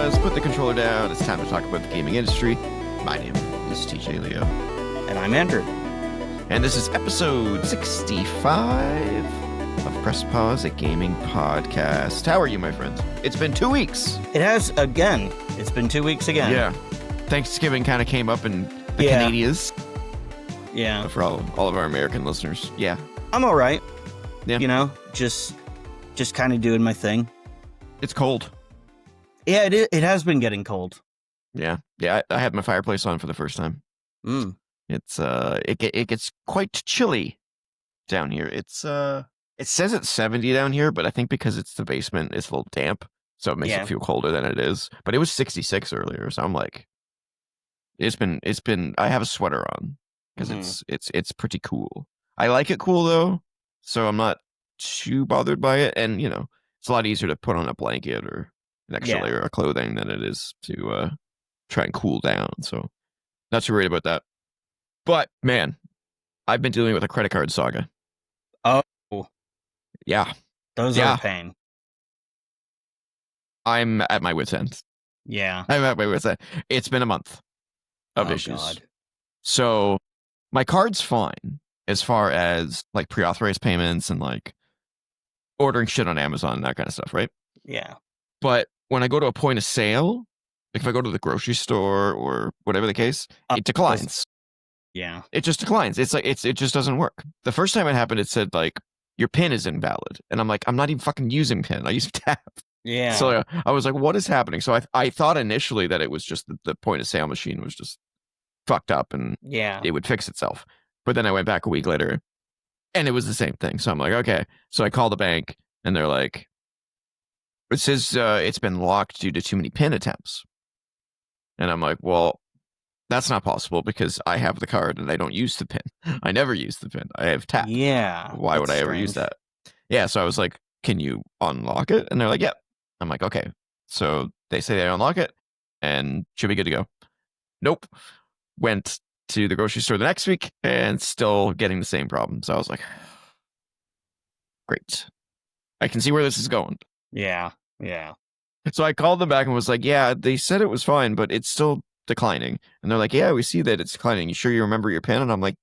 pause, put the controller down. It's time to talk about the gaming industry. My name is TJ Leo. And I'm Andrew. And this is episode 65 of Press Pause, a gaming podcast. How are you, my friends? It's been 2 weeks. It has again. It's been 2 weeks again. Yeah. Thanksgiving kind of came up in the Canadians. Yeah. For all of our American listeners. Yeah. I'm all right. Yeah. You know, just kind of doing my thing. It's cold. Yeah, it has been getting cold. Yeah. Yeah, I had my fireplace on for the first time. It's it gets quite chilly down here. It's it says it's 70 down here, but I think because it's the basement, it's a little damp, so it makes it feel colder than it is. But it was 66 earlier, so I'm like, it's been. I have a sweater on because it's pretty cool. I like it cool though, so I'm not too bothered by it. And you know, it's a lot easier to put on a blanket or an extra layer of clothing than it is to try and cool down. So not too worried about that. But man, I've been dealing with a credit card saga. Oh, yeah, those are a pain. I'm at my wit's end. Yeah, I'm at my wit's end. It's been a month of issues. God. So my card's fine as far as like pre-authorized payments and like ordering shit on Amazon and that kind of stuff, right? Yeah. But when I go to a point of sale, like if I go to the grocery store or whatever the case, it declines. Yeah. It just declines. It's like it just doesn't work. The first time it happened, it said like your PIN is invalid, and I'm like, I'm not even fucking using PIN. I use tap. Yeah. So I was like, what is happening? So I thought initially that it was just the point of sale machine was just fucked up and it would fix itself. But then I went back a week later, and it was the same thing. So I'm like, okay. So I call the bank, and they're like, it says it's been locked due to too many PIN attempts. And I'm like, well, that's not possible because I have the card and I don't use the PIN. I never use the PIN. I have tap. Yeah. Why would I ever use that? Yeah. So I was like, can you unlock it? And they're like, yep. I'm like, okay. So they say they unlock it and should be good to go. Nope. Went to the grocery store the next week and still getting the same problem. So I was like, great. I can see where this is going. Yeah. Yeah. So I called them back and was like, yeah, they said it was fine, but it's still declining. And they're like, yeah, we see that it's declining. You sure you remember your PIN? And I'm like,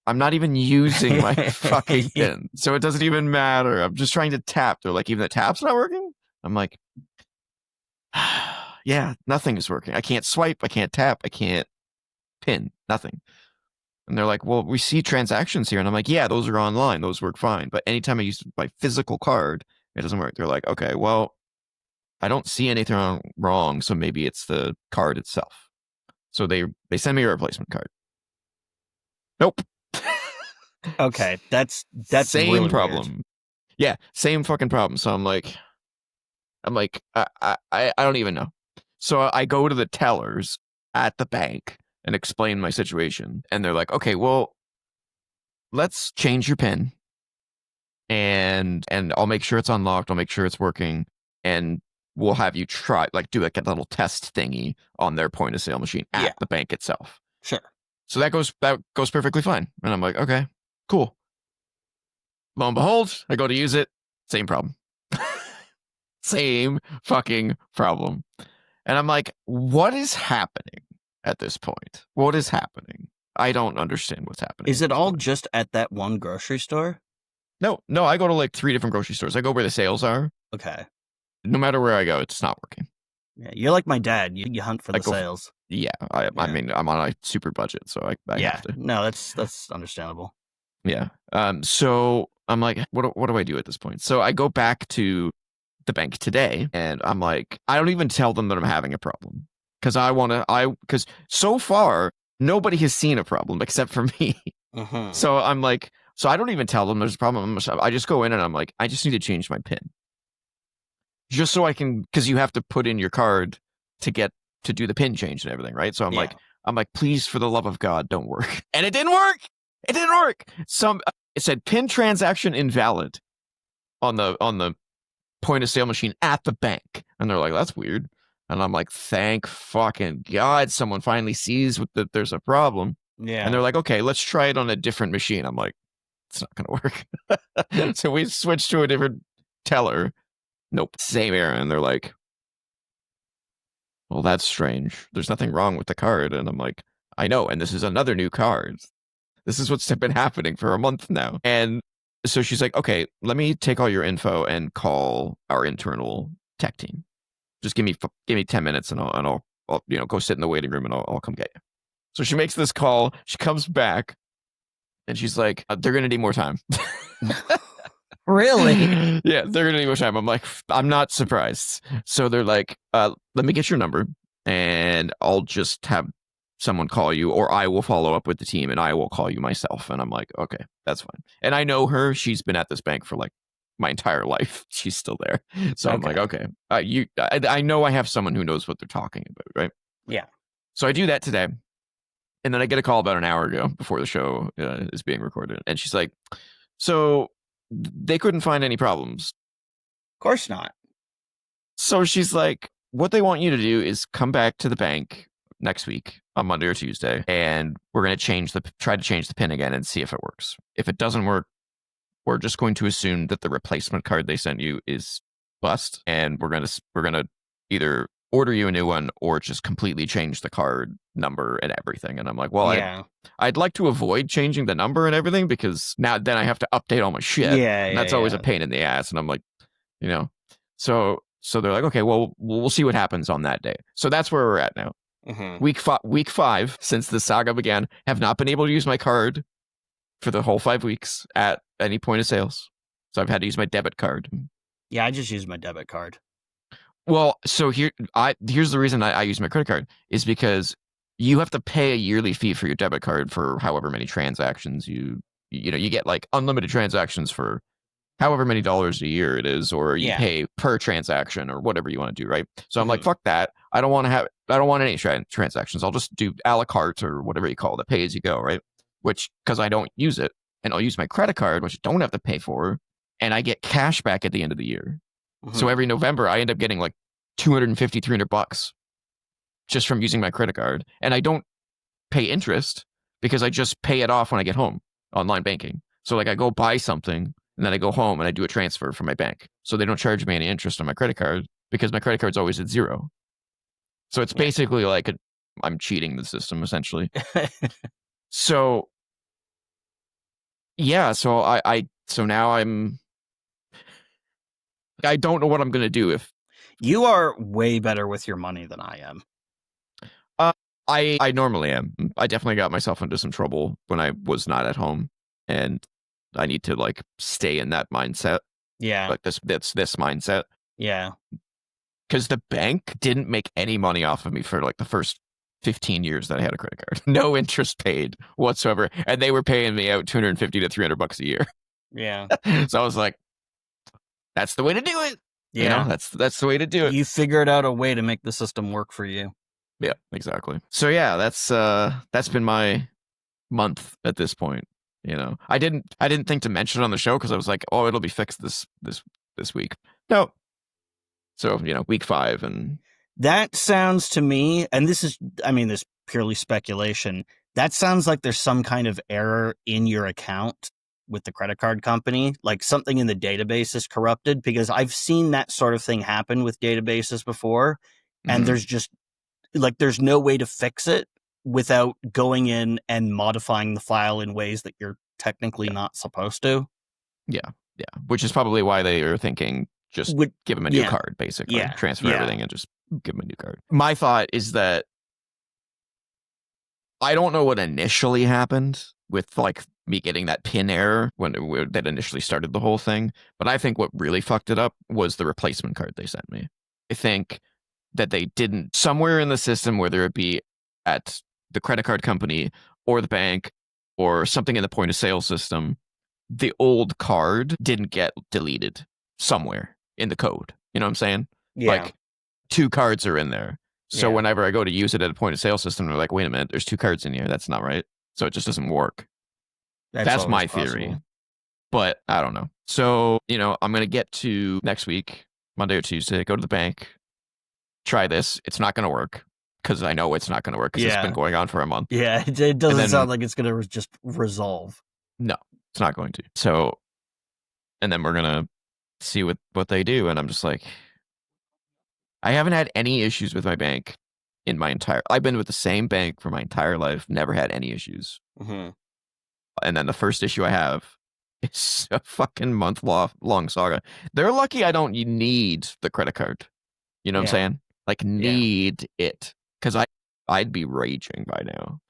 I'm not even using my fucking PIN. So it doesn't even matter. I'm just trying to tap. They're like, even the tap's not working? I'm like, yeah, nothing is working. I can't swipe. I can't tap. I can't PIN. Nothing. And they're like, well, we see transactions here. And I'm like, yeah, those are online. Those work fine. But anytime I use my physical card, it doesn't work. They're like, okay, well, I don't see anything wrong. So maybe it's the card itself. So they send me a replacement card. Nope. Okay. That's same really problem. Weird. Yeah. Same fucking problem. So I'm like, I don't even know. So I go to the tellers at the bank and explain my situation. And they're like, okay, well, let's change your PIN. And I'll make sure it's unlocked. I'll make sure it's working. And we'll have you try, like, do like a little test thingy on their point of sale machine at the bank itself. Sure. So that goes perfectly fine. And I'm like, okay, cool. Lo and behold, I go to use it. Same problem. Same fucking problem. And I'm like, what is happening at this point? What is happening? I don't understand what's happening. Is it all just at that one grocery store? No, I go to like 3 different grocery stores. I go where the sales are. Okay. No matter where I go, it's not working. Yeah, you're like my dad. You hunt for the sales. I mean, I'm on a super budget, so I have to. No, that's understandable. Yeah. So I'm like, what do I do at this point? So I go back to the bank today, and I'm like, I don't even tell them that I'm having a problem because because so far nobody has seen a problem except for me. So I'm like, so I don't even tell them there's a problem. I just go in and I'm like, I just need to change my PIN. Just so I can, because you have to put in your card to do the PIN change and everything, right? So I'm like, please, for the love of God, don't work. And it didn't work. It didn't work. It said PIN transaction invalid on the point of sale machine at the bank, and they're like, that's weird. And I'm like, thank fucking God, someone finally sees that there's a problem. Yeah. And they're like, okay, let's try it on a different machine. I'm like, it's not gonna work. So we switched to a different teller. Nope, same error. And they're like, well, that's strange. There's nothing wrong with the card. And I'm like, I know. And this is another new card. This is what's been happening for a month now. And so she's like, okay, let me take all your info and call our internal tech team. Just give me 10 minutes and I'll go sit in the waiting room and I'll come get you. So she makes this call. She comes back and she's like, they're going to need more time. Really? Yeah, they're going to need more time. I'm like, I'm not surprised. So they're like, let me get your number and I'll just have someone call you, or I will follow up with the team and I will call you myself. And I'm like, okay, that's fine. And I know her. She's been at this bank for like my entire life. She's still there. So I'm like, okay, I know I have someone who knows what they're talking about, right? Yeah. So I do that today. And then I get a call about an hour ago before the show is being recorded. And she's like, so they couldn't find any problems. Of course not. So she's like, what they want you to do is come back to the bank next week on Monday or Tuesday, and we're going to try to change the pin again and see if it works. If it doesn't work, we're just going to assume that the replacement card they sent you is bust, and we're going to either order you a new one or just completely change the card number and everything. And I'm like, well, yeah. I'd like to avoid changing the number and everything, because then I have to update all my shit. Yeah, and that's always a pain in the ass. And I'm like, so they're like, okay, well, we'll see what happens on that day. So that's where we're at now. Mm-hmm. Week 5 since the saga began, have not been able to use my card for the whole 5 weeks at any point of sales. So I've had to use my debit card. Yeah, I just use my debit card. Well, so here's the reason I use my credit card is because you have to pay a yearly fee for your debit card for however many transactions you get, like unlimited transactions for however many dollars a year it is, or you pay per transaction or whatever you want to do, right? So I'm like, fuck that. I don't want any transactions. I'll just do a la carte or whatever you call it, pay as you go, right? Which, because I don't use it, and I'll use my credit card, which I don't have to pay for, and I get cash back at the end of the year. So every November, I end up getting like $250, $300 just from using my credit card. And I don't pay interest because I just pay it off when I get home, online banking. So like I go buy something and then I go home and I do a transfer from my bank. So they don't charge me any interest on my credit card because my credit card's always at zero. So it's basically like I'm cheating the system essentially. So yeah, so so now I don't know what I'm going to do. If you are way better with your money than I am. I normally am. I definitely got myself into some trouble when I was not at home, and I need to like stay in that mindset. Yeah. Like this mindset. Yeah. Because the bank didn't make any money off of me for like the first 15 years that I had a credit card. No interest paid whatsoever. And they were paying me out $250 to $300 a year. Yeah. So I was like, that's the way to do it. Yeah. That's the way to do it. You figured out a way to make the system work for you. Yeah, exactly. So yeah, that's been my month at this point. I didn't think to mention it on the show because I was like, oh, it'll be fixed this week. No. So, week 5, and that sounds to me, and this is purely speculation. That sounds like there's some kind of error in your account with the credit card company, like something in the database is corrupted, because I've seen that sort of thing happen with databases before, and there's just like there's no way to fix it without going in and modifying the file in ways that you're technically not supposed to. Yeah, which is probably why they are thinking just give them a new card, basically. Transfer everything and just give them a new card. My thought is that I don't know what initially happened with like me getting that PIN error when that initially started the whole thing, but I think what really fucked it up was the replacement card they sent me. I think that they didn't, somewhere in the system, whether it be at the credit card company or the bank or something in the point of sale system, the old card didn't get deleted somewhere in the code. You know what I'm saying? Yeah. Like 2 cards are in there. So whenever I go to use it at a point of sale system, they're like, wait a minute, there's 2 cards in here. That's not right. So it just doesn't work. That's my theory. But I don't know. So, I'm going to get to next week, Monday or Tuesday, go to the bank, try this. It's not going to work because I know it's not going to work because it's been going on for a month. Yeah, it doesn't sound like it's going to just resolve. No, it's not going to. So, and then we're going to see what they do. And I'm just like, I haven't had any issues with my bank in my entire. I've been with the same bank for my entire life, never had any issues. Mm-hmm. And then the first issue I have is a fucking long saga. They're lucky I don't need the credit card. You know what I'm Yeah. saying? Like Yeah. need it because I'd be raging by now.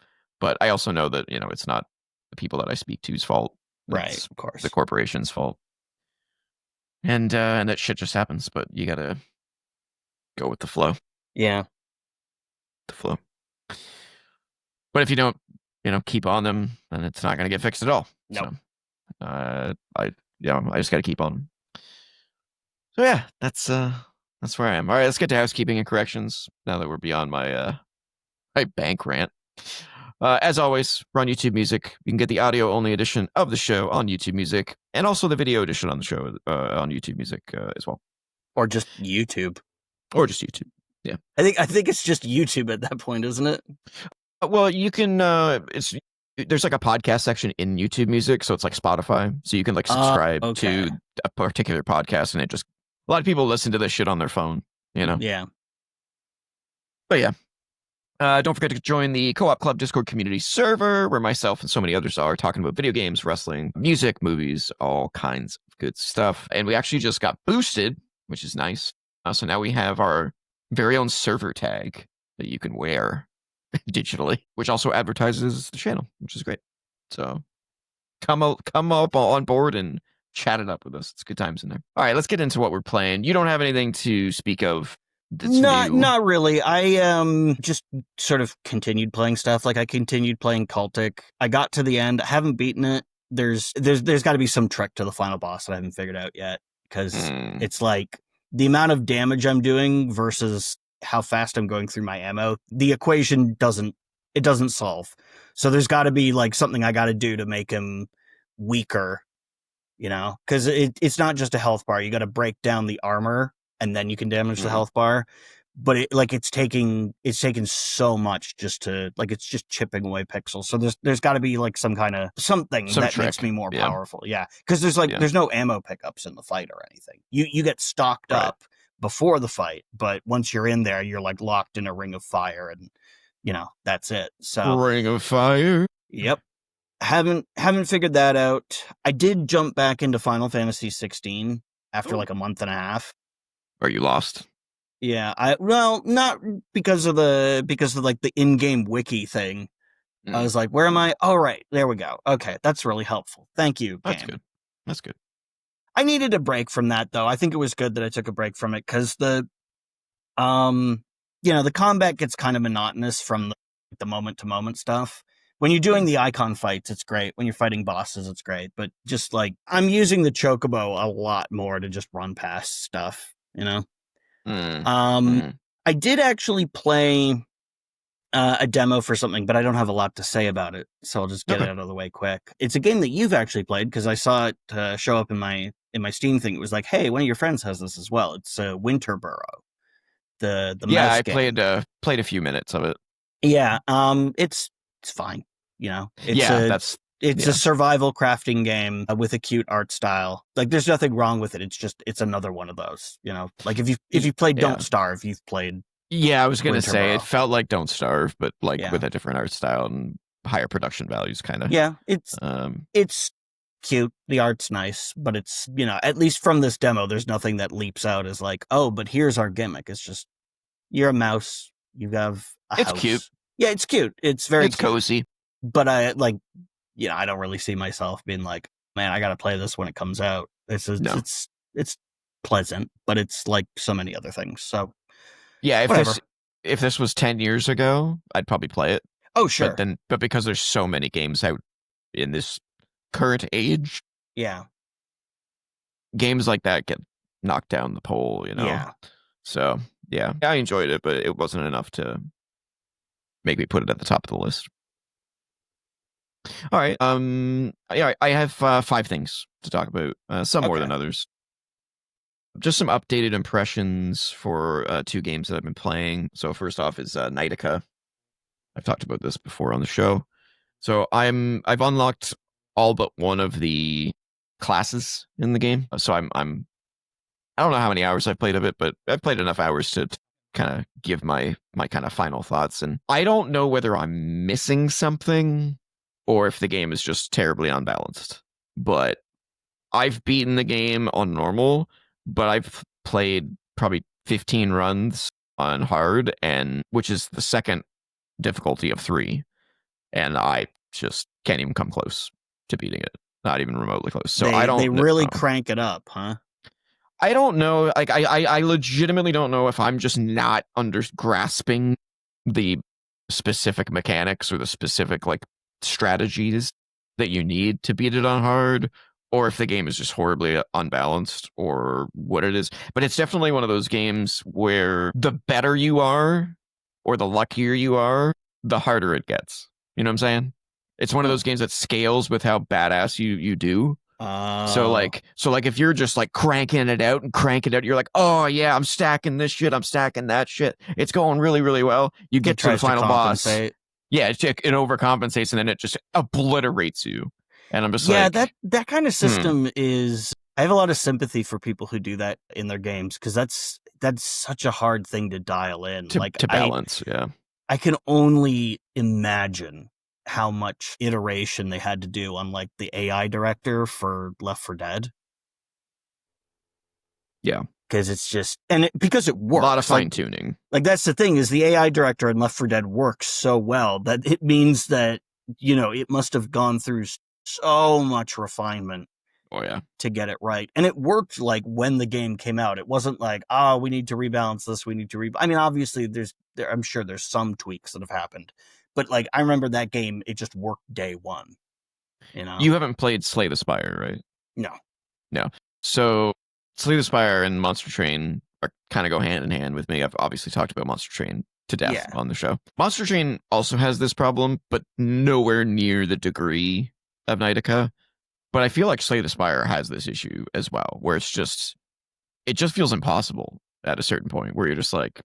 But I also know that it's not the people that I speak to's fault. Right. It's Of course. the corporation's fault. And that shit just happens. But you gotta go with the flow. Yeah. The flow. But if you don't, keep on them, then it's not gonna get fixed at all. Nope. So, I just gotta keep on. So yeah, that's where I am. All right, let's get to housekeeping and corrections now that we're beyond my bank rant. As always, we're on YouTube Music. You can get the audio-only edition of the show on YouTube Music, and also the video edition on the show on YouTube Music as well, Or just YouTube. or just YouTube. Yeah, I think it's just YouTube at that point, isn't it? well, you can. There's like a podcast section in YouTube Music, so it's like Spotify, so you can like subscribe okay. to a particular podcast, and a lot of people listen to this shit on their phone. Yeah. But yeah. Don't forget to join the Co-op Club Discord community server, where myself and so many others are talking about video games, wrestling, music, movies, all kinds of good stuff. And we actually just got boosted, which is nice. So now we have our very own server tag that you can wear digitally, which also advertises the channel, which is great. So come up on board and chat it up with us. It's good times in there. All right, let's get into what we're playing. You don't have anything to speak of. Not really. I just sort of continued playing stuff. Like I continued playing Cultic. I got to the end. I haven't beaten it. There's got to be some trick to the final boss that I haven't figured out yet, because it's like the amount of damage I'm doing versus how fast I'm going through my ammo. The equation doesn't solve. So there's got to be like something I got to do to make him weaker, because it's not just a health bar. You got to break down the armor, and then you can damage the health bar. But it's taking so much just to it's just chipping away pixels. So there's got to be like some something that trick. Makes me more powerful. Yeah, because there's no ammo pickups in the fight or anything. You get stocked up before the fight, but once you're in there, you're like locked in a ring of fire, and that's it. So ring of fire. Yep. Haven't figured that out. I did jump back into Final Fantasy 16 after like a month and a half. Are you lost? Yeah, not because of the in-game wiki thing. I was like, where am I? Oh, right, there we go. Okay, that's really helpful. Thank you, game. That's good. I needed a break from that, though. I think it was good that I took a break from it, because the combat gets kind of monotonous from the moment-to-moment stuff. When you're doing the icon fights, it's great. When you're fighting bosses, it's great. But just I'm using the chocobo a lot more to just run past stuff, I did actually play a demo for something, but I don't have a lot to say about it, so I'll just get it out of the way quick. It's a game that you've actually played, because I saw it show up in my Steam thing. It was like, hey, one of your friends has this as well. It's Winterborough, the mouse game. I played a few minutes of it. Yeah, it's fine. It's a survival crafting game with a cute art style. Like, there's nothing wrong with it. It's another one of those. Like if you played Don't Starve, you've played. Yeah, I was gonna say it felt like Don't Starve, but with a different art style and higher production values, kind of. Yeah, it's cute. The art's nice, but it's at least from this demo, there's nothing that leaps out as like, oh, but here's our gimmick. It's just you're a mouse. You have a house. It's cute. Yeah, it's cute. It's very cute. Cozy. But I don't really see myself being like, man, I got to play this when it comes out. It's pleasant, but it's like so many other things. So yeah, if this was 10 years ago, I'd probably play it. Oh, sure. But because there's so many games out in this current age, games like that get knocked down the pole, Yeah. So yeah, I enjoyed it, but it wasn't enough to make me put it at the top of the list. All right. I have 5 things to talk about. Some more than others. Just some updated impressions for 2 games that I've been playing. So first off is Nightica. I've talked about this before on the show. So I've unlocked all but one of the classes in the game. So I don't know how many hours I've played of it, but I've played enough hours to kind of give my kind of final thoughts. And I don't know whether I'm missing something or if the game is just terribly unbalanced. But I've beaten the game on normal, but I've played probably 15 runs on hard, and which is the second difficulty of 3, and I just can't even come close to beating it. Not even remotely close. So I They don't know. really crank it up, huh? I don't know. Like I legitimately don't know if I'm just not grasping the specific mechanics or the specific like strategies that you need to beat it on hard, or if the game is just horribly unbalanced or what it is. But it's definitely one of those games where the better you are or the luckier you are, the harder it gets. You know what I'm saying? It's one of those games that scales with how badass you do. So like if you're just like cranking it out and cranking it out, you're like, oh yeah, I'm stacking this shit, I'm stacking that shit. It's going really, really well. You get to the final boss. Yeah, it overcompensates and then it just obliterates you. And I'm just like, that kind of system is. I have a lot of sympathy for people who do that in their games because that's such a hard thing to dial in, to balance. I can only imagine how much iteration they had to do on like the AI director for Left 4 Dead. Yeah. Because it's just, because it works. A lot of fine tuning. Like that's the thing is the AI director in Left 4 Dead works so well that it means that, it must have gone through so much refinement. Oh yeah. To get it right. And it worked like when the game came out. It wasn't like, we need to rebalance this. We need to I mean, obviously I'm sure there's some tweaks that have happened. But like I remember that game, it just worked day one. You haven't played Slay the Spire, right? No. So Slay the Spire and Monster Train are kind of go hand in hand with me. I've obviously talked about Monster Train to death on the show. Monster Train also has this problem, but nowhere near the degree of Nightica. But I feel like Slay the Spire has this issue as well, where it just feels impossible at a certain point where you're just like,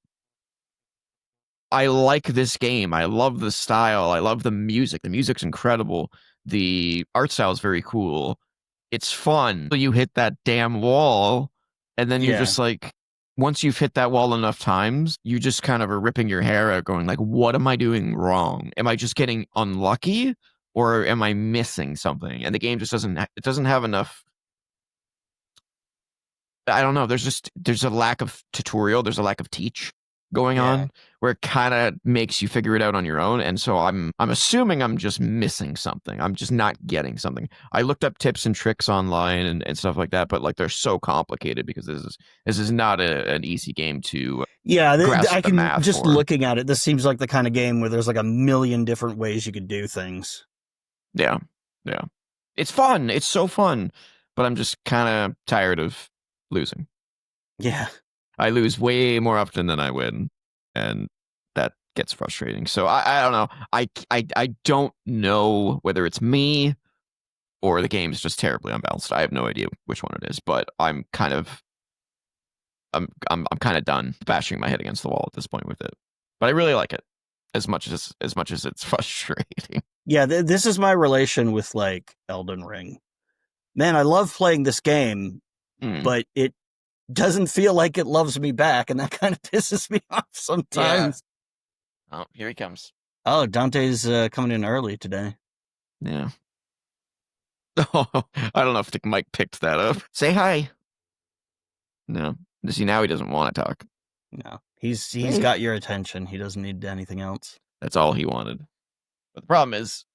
I like this game. I love the style. I love the music. The music's incredible. The art style is very cool. It's fun. You hit that damn wall, and then you're just like, once you've hit that wall enough times, you just kind of are ripping your hair out going like, what am I doing wrong? Am I just getting unlucky? Or am I missing something? And the game just doesn't have enough. I don't know. There's a lack of tutorial. There's a lack of teach going on where it kind of makes you figure it out on your own. And so I'm assuming I'm just missing something. I'm just not getting something. I looked up tips and tricks online and stuff like that, but like they're so complicated because this is not an easy game to I can just looking at it. This seems like the kind of game where there's like a million different ways you could do things. Yeah. It's fun. It's so fun. But I'm just kind of tired of losing. Yeah. I lose way more often than I win. And that gets frustrating. So I don't know. I don't know whether it's me or the game is just terribly unbalanced. I have no idea which one it is. But I'm kind of done bashing my head against the wall at this point with it. But I really like it as much as it's frustrating. Yeah, this is my relation with like Elden Ring. Man, I love playing this game, but it doesn't feel like it loves me back, and that kind of pisses me off sometimes. Yeah. Oh, here he comes. Oh, Dante's coming in early today. Yeah. Oh, I don't know if the mic picked that up. Say hi. No. See, now he doesn't want to talk. No. He's got your attention. He doesn't need anything else. That's all he wanted. But the problem is,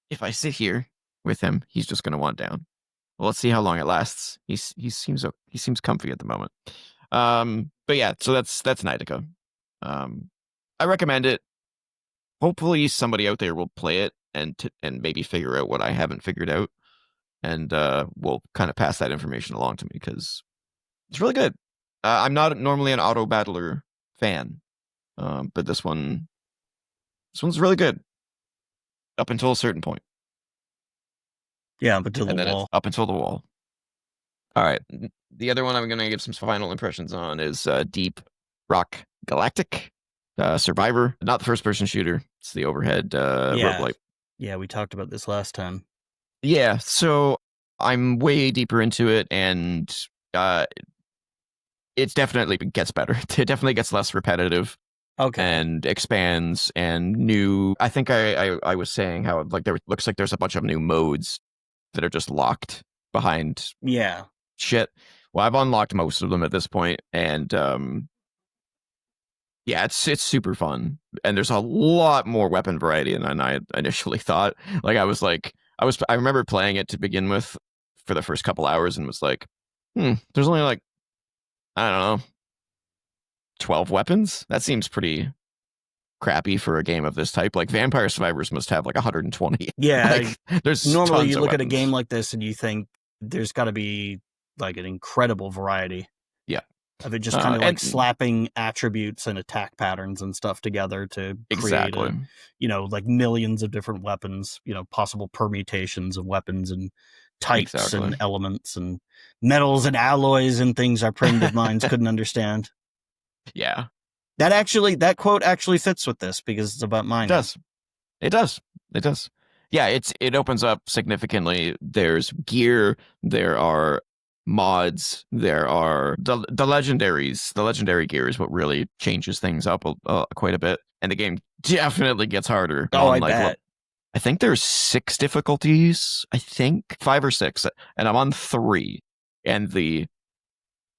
if I sit here with him, he's just going to want down. Well, let's see how long it lasts. He seems comfy at the moment. But yeah, so that's Nightica. I recommend it. Hopefully, somebody out there will play it and maybe figure out what I haven't figured out, and will kind of pass that information along to me because it's really good. I'm not normally an auto battler fan, but this one's really good up until a certain point. Yeah, up until the wall. Up until the wall. All right. The other one I'm going to give some final impressions on is Deep Rock Galactic Survivor. Not the first-person shooter. It's the overhead roguelike. Yeah, we talked about this last time. Yeah, so I'm way deeper into it, and it definitely gets better. It definitely gets less repetitive Okay. and expands and new. I think I was saying how like there looks like there's a bunch of new modes that are just locked behind Yeah. shit. Well, I've unlocked most of them at this point, and yeah, it's super fun, and there's a lot more weapon variety than I initially thought. Like I remember playing it to begin with for the first couple hours, and was like, there's only like I don't know 12 weapons. That seems pretty crappy for a game of this type. Like Vampire Survivors must have like 120. Yeah. Like there's Normally tons you of look at a weapons. game like this and you think there's got to be like an incredible variety Yeah, of it, just kind of like and slapping attributes and attack patterns and stuff together to create exactly, a, like millions of different weapons, possible permutations of weapons and types exactly. and elements and metals and alloys and things our primitive minds couldn't understand. Yeah, That quote actually fits with this because it's about it mining. does. It does. It does. Yeah, it opens up significantly. There's gear, there are mods, there are the legendaries. The legendary gear is what really changes things up quite a bit. And the game definitely gets harder. I'm Oh, on I like bet. I think there's 6 difficulties, I think 5 or 6, and I'm on 3. And the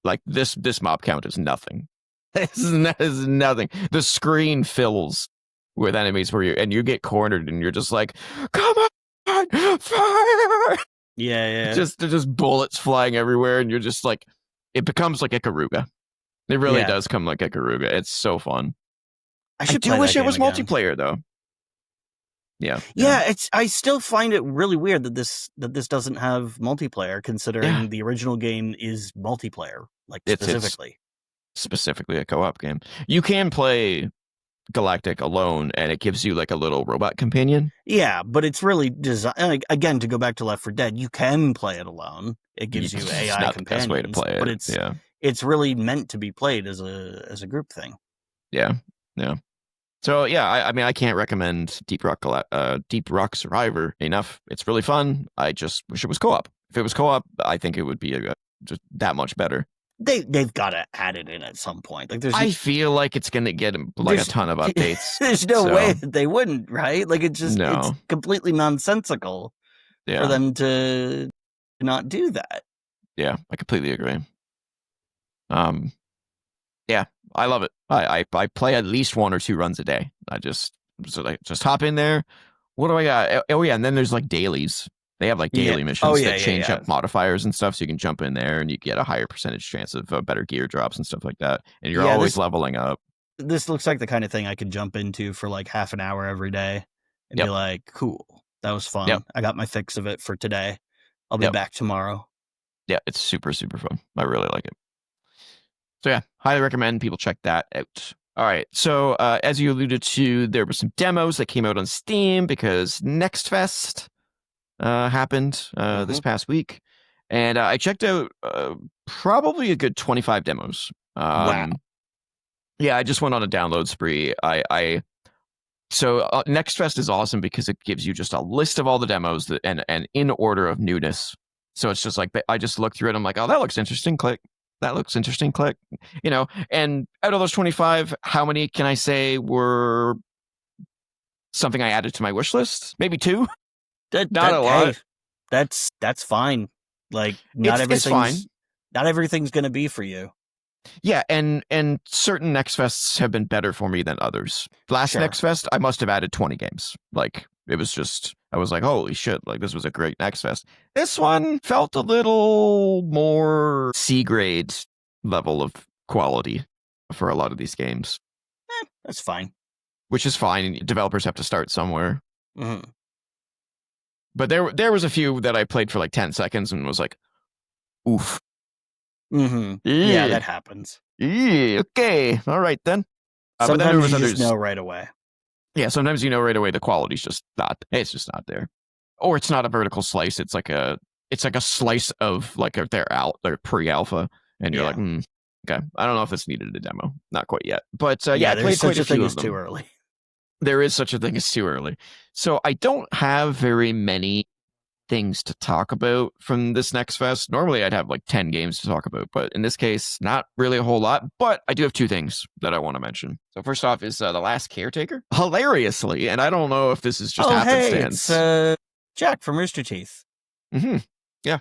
like this mob count is nothing. Is nothing. The screen fills with enemies where you get cornered and you're just like, come on, fire! Yeah, yeah. Just bullets flying everywhere, and you're just like, it becomes like Ikaruga. It really Yeah. does come like Ikaruga. It's so fun. I I should do play that wish it game was again. multiplayer though. Yeah, yeah, Yeah, I still find it really weird that this doesn't have multiplayer, yeah. considering the original game is multiplayer, like It's specifically. specifically a co-op game. You can play Galactic alone, and it gives you like a little robot companion. Yeah, but it's really designed, again, to go back to Left 4 Dead, you can play it alone. It gives you It's AI not the best way to companions, play but it. it's Yeah, it's really meant to be played as a group thing. yeah, yeah. So yeah, I mean, I can't recommend Deep Rock Survivor enough. It's really fun. I just wish it was co-op. If it was co-op, I think it would be just that much better. They've got to add it in at some point. Like I feel like it's gonna get like a there's ton of updates. there's no way So that they wouldn't, right? Like it's no, completely nonsensical for yeah, them to not do that. yeah, I completely agree. Um, yeah, I love it. I play at least 1 or 2 runs a day. Just hop in there. What do I got? Oh yeah, and then there's like dailies. They have like Yeah. daily Oh missions yeah, that yeah, change yeah. up modifiers and stuff, so you can jump in there and you get a higher percentage chance of better gear drops and stuff like that. And you're Yeah, always leveling up. this looks like the kind of thing I could jump into for like half an hour every day and be Yep, like, "Cool. That was yep, fun. I got my fix of it for today. I'll be yep, back tomorrow." yeah. It's super super fun. I really like it. So yeah, highly recommend people check that out. All right, so as you alluded to, there were some demos that came out on Steam because Next Fest happened this Mhm. past week, and I checked out probably a good 25 demos. Wow. Yeah, I just went on a download spree. So Next Fest is awesome because it gives you just a list of all the demos and in order of newness. So it's just like I just look through it. I'm like, oh, that looks interesting. Click. That looks interesting. Click. And out of those 25, how many can I say were something I added to my wish list? Maybe 2. Not a Hey, lot. that's fine. Like It's fine. not everything's going to be for you. Yeah, and certain Next Fests have been better for me than others. Last Sure. Next Fest, I must have added 20 games. Like it was just, I was like, holy shit! Like this was a great Next Fest. This one felt a little more C grade level of quality for a lot of these games, That's fine. which is fine. Developers have to start somewhere. Mhm. But there was a few that I played for like 10 seconds and was like, oof. Mhm. Yeah, Yeah. that happens. Okay. All right then. But then there Sometimes was you just others. know right away. Yeah, sometimes you know right away the quality's just not. It's just not there, or it's not a vertical slice. It's like a slice of like their pre-alpha, and you're like, Yeah. okay, I don't know if this needed a demo. Not quite yet, but yeah, Yeah, I there's played quite such a a thing few as of too them. early. There is such a thing as too early, so I don't have very many things to talk about from this next fest. Normally I'd have like 10 games to talk about, but in this case, not really a whole lot. But I do have 2 things that I want to mention. So first off is The Last Caretaker. Hilariously, and I don't know if this is just happenstance. Hey, it's Jack from Rooster Teeth. Mm-hmm. Yeah.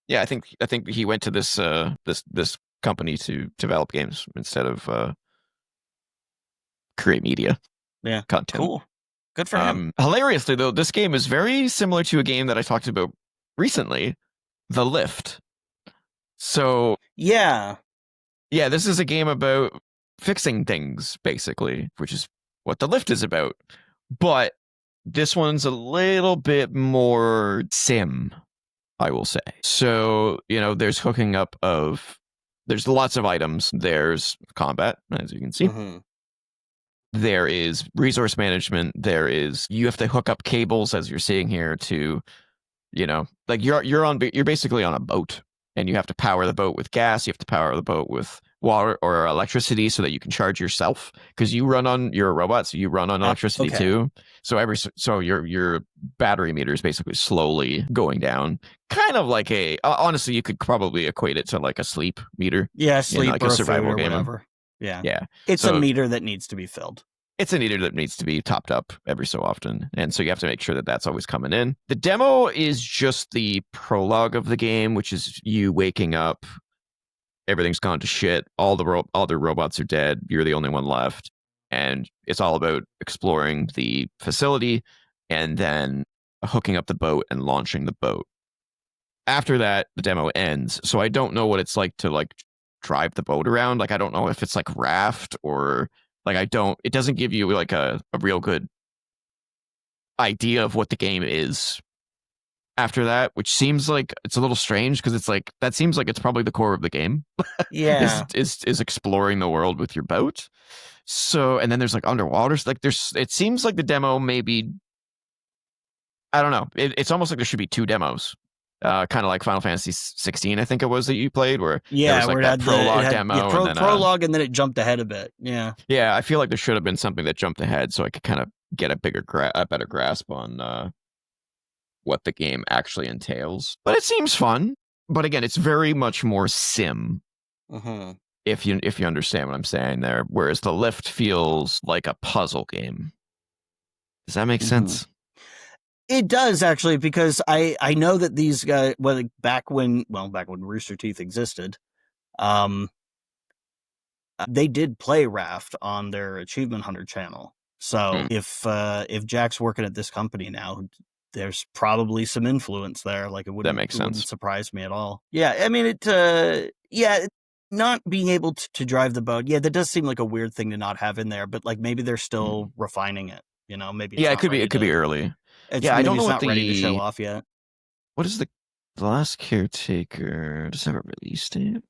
Yeah, I think he went to this this company to develop games instead of create media. Yeah. Content. Cool. Good for him. Hilariously, though, this game is very similar to a game that I talked about recently, The Lift. So yeah, this is a game about fixing things, basically, which is what The Lift is about. But this one's a little bit more sim, I will say. So, there's hooking up there's lots of items. There's combat, as you can see. Mm-hmm. There is resource management. You have to hook up cables, as you're seeing here, to, like you're basically on a boat, and you have to power the boat with gas. You have to power the boat with water or electricity so that you can charge yourself, because you're a robot, so you run on electricity too. So your battery meter is basically slowly going down, kind of like honestly, you could probably equate it to like a sleep meter. Yeah, sleep like or a survival game. whatever. Yeah. It's So a meter that needs to be filled. It's a meter that needs to be topped up every so often. And so you have to make sure that that's always coming in. The demo is just the prologue of the game, which is you waking up. Everything's gone to shit. All the robots are dead. You're the only one left. And it's all about exploring the facility and then hooking up the boat and launching the boat. After that, the demo ends. So I don't know what it's like to like drive the boat around. Like, I don't know if it's like raft or like, it doesn't give you like a real good idea of what the game is after that, which seems like it's a little strange, because it's like, that seems like it's probably the core of the game. Yeah. is exploring the world with your boat. So, and then there's like underwater, like it seems like the demo maybe, I don't know. It's almost like there should be 2 demos. Kind of like Final Fantasy 16, I think it was, that you played, where there was like that prologue demo, and then prologue, and then it jumped ahead a bit. Yeah, I feel like there should have been something that jumped ahead, so I could kind of get a better grasp on what the game actually entails. But it seems fun. But again, it's very much more sim. Mm-hmm. If you understand what I'm saying there, whereas The Lift feels like a puzzle game. Does that make sense? It does, actually, because I know that these guys, back when Rooster Teeth existed, they did play Raft on their Achievement Hunter channel. So if Jack's working at this company now, there's probably some influence there. Like, it wouldn't surprise me at all. Yeah, I mean, not being able to drive the boat. Yeah, that does seem like a weird thing to not have in there. But like, maybe they're still refining it. Maybe it could be early. I don't know what ready to show off yet. What is the Last Caretaker? Does it have a release date?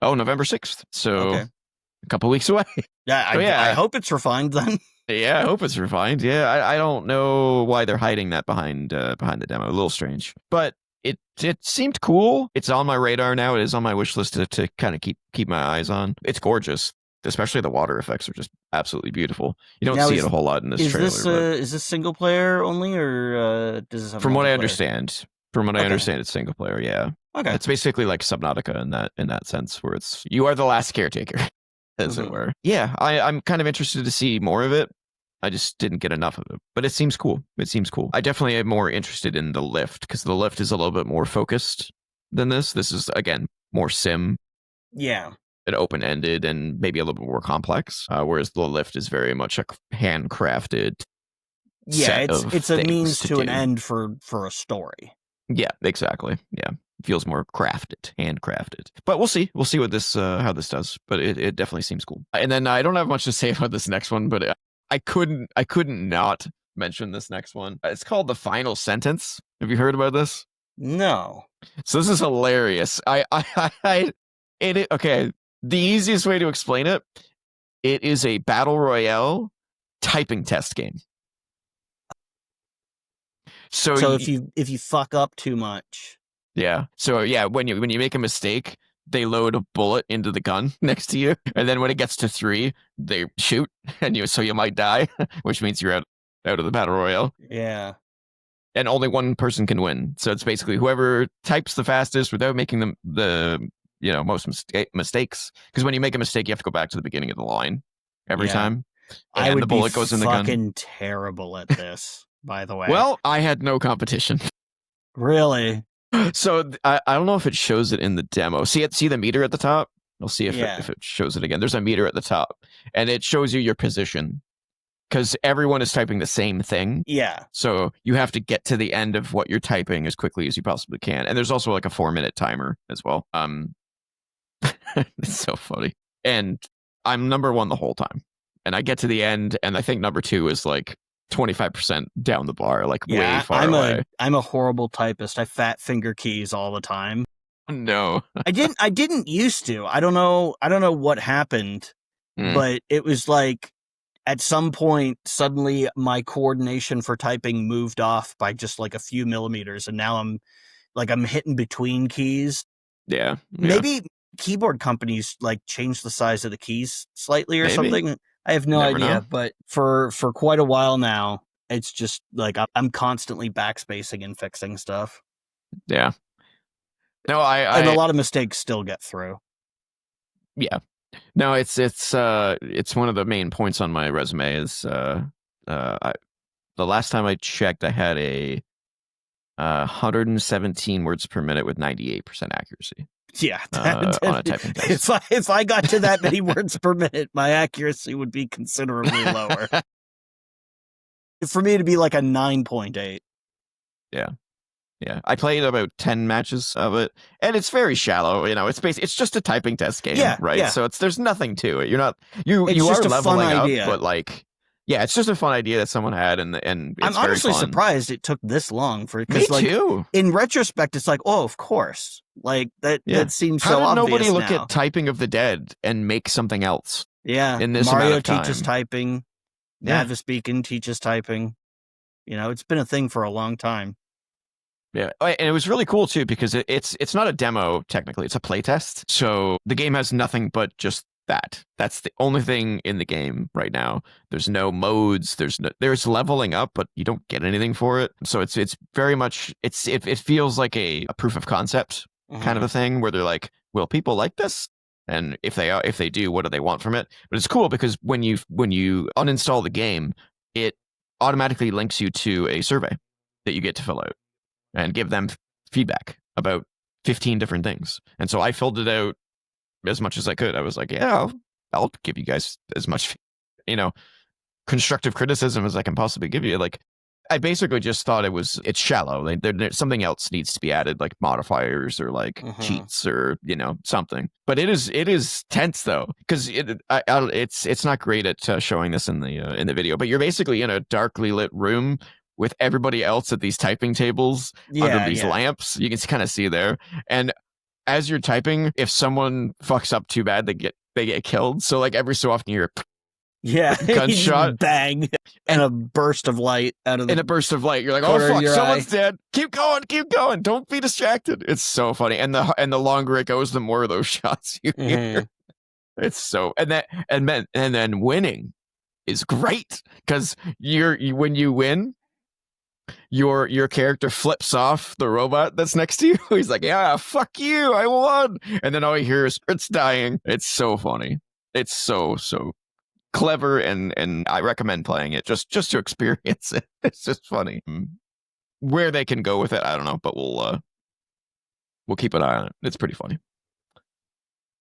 Oh, November 6th. So a couple weeks away. Yeah, I hope it's refined then. Yeah, I hope it's refined. Yeah, I don't know why they're hiding that behind the demo. A little strange, but it seemed cool. It's on my radar now. It is on my wish list to kind of keep my eyes on. It's gorgeous. Especially the water effects are just absolutely beautiful. You don't see it a whole lot in this trailer. Is this single player only, or does this have From what I understand, it's single player. Yeah. Okay. It's basically like Subnautica in that sense, where you are the last caretaker, as it were. Yeah, I'm kind of interested to see more of it. I just didn't get enough of it, but it seems cool. I definitely am more interested in The Lift, because The Lift is a little bit more focused than this. This is, again, more sim. Yeah. And open-ended and maybe a little bit more complex, whereas The Lift is very much a handcrafted. Yeah, it's a means to an end for a story. Yeah, exactly. Yeah, it feels more handcrafted. But we'll see. We'll see what this how this does. But it definitely seems cool. And then I don't have much to say about this next one, but I couldn't not mention this next one. It's called The Final Sentence. Have you heard about this? No. So this is hilarious. Okay. The easiest way to explain it is a battle royale typing test game. So if you fuck up too much. Yeah. So yeah, when you make a mistake, they load a bullet into the gun next to you, and then when it gets to 3, they shoot, and you might die, which means you're out of the battle royale. Yeah. and only one person can win. So it's basically whoever types the fastest without making the most mistakes. Because when you make a mistake, you have to go back to the beginning of the line every time, I and the would be bullet goes in the gun. fucking terrible at this, by the way. Well, I had no competition. Really? So I don't know if it shows it in the demo. See the meter at the top? We'll see if it shows it again. There's a meter at the top, and it shows you your position. Because everyone is typing the same thing. Yeah. So you have to get to the end of what you're typing as quickly as you possibly can. And there's also like a 4-minute timer as well. It's so funny. And I'm number 1 the whole time. And I get to the end, and I think number 2 is like 25% down the bar, like way far away. I'm a horrible typist. I fat finger keys all the time. No. I didn't used to. I don't know what happened, but it was like at some point, suddenly my coordination for typing moved off by just like a few millimeters, and now I'm hitting between keys. Yeah. Maybe keyboard companies like change the size of the keys slightly or something. I have no idea, but for quite a while now, it's just like I'm constantly backspacing and fixing stuff. Yeah. No, and a lot of mistakes still get through. Yeah. No, it's one of the main points on my resume is the last time I checked, I had a 117 words per minute with 98% accuracy. Yeah, on a typing test. If I got to that many words per minute, my accuracy would be considerably lower. For me to be like a 9.8. Yeah. Yeah, I played about 10 matches of it, and it's very shallow. It's just a typing test game, right? Yeah. So there's nothing to it. You're not you it's you just are a leveling fun up, idea. but like, yeah, it's just a fun idea that someone had, and it's I'm honestly very fun. surprised it took this long for it. Me like, too. In retrospect, it's like, oh, of course, like that seems so obvious. How did nobody look now? at Typing of the Dead and make something else? Yeah, in this Mario amount of time. teaches typing. Navis Beacon teaches typing. It's been a thing for a long time. Yeah, and it was really cool too because it's not a demo technically; it's a playtest. So the game has nothing but just that. That's the only thing in the game right now. There's no modes. There's leveling up, but you don't get anything for it. So it's very much it feels like a proof of concept kind of a thing where they're like, will people like this? And if they do, what do they want from it? But it's cool because when you uninstall the game, it automatically links you to a survey that you get to fill out and give them feedback about 15 different things. And so I filled it out as much as I could. I was like, yeah, I'll give you guys as much, constructive criticism as I can possibly give you. Like, I basically just thought it's shallow. Like, something else needs to be added, like modifiers or like cheats or something. But it is tense though, because it's not great at showing this in the video. But you're basically in a darkly lit room with everybody else at these typing tables under these lamps. You can kind of see there. And as you're typing, if someone fucks up too bad, they get killed. So like every so often you're gunshot, bang, and a burst of light out of in a burst of light. You're like, oh fuck, someone's dead. Keep going. Don't be distracted. It's so funny. And the longer it goes, the more of those shots you hear. It's so and then winning is great because when you win, your character flips off the robot that's next to you. He's like, yeah, fuck you, I won. And then all you hear is it's dying. It's so funny. It's so clever, and I recommend playing it just to experience it. It's just funny. Where they can go with it, I don't know, but we'll keep an eye on it. It's pretty funny.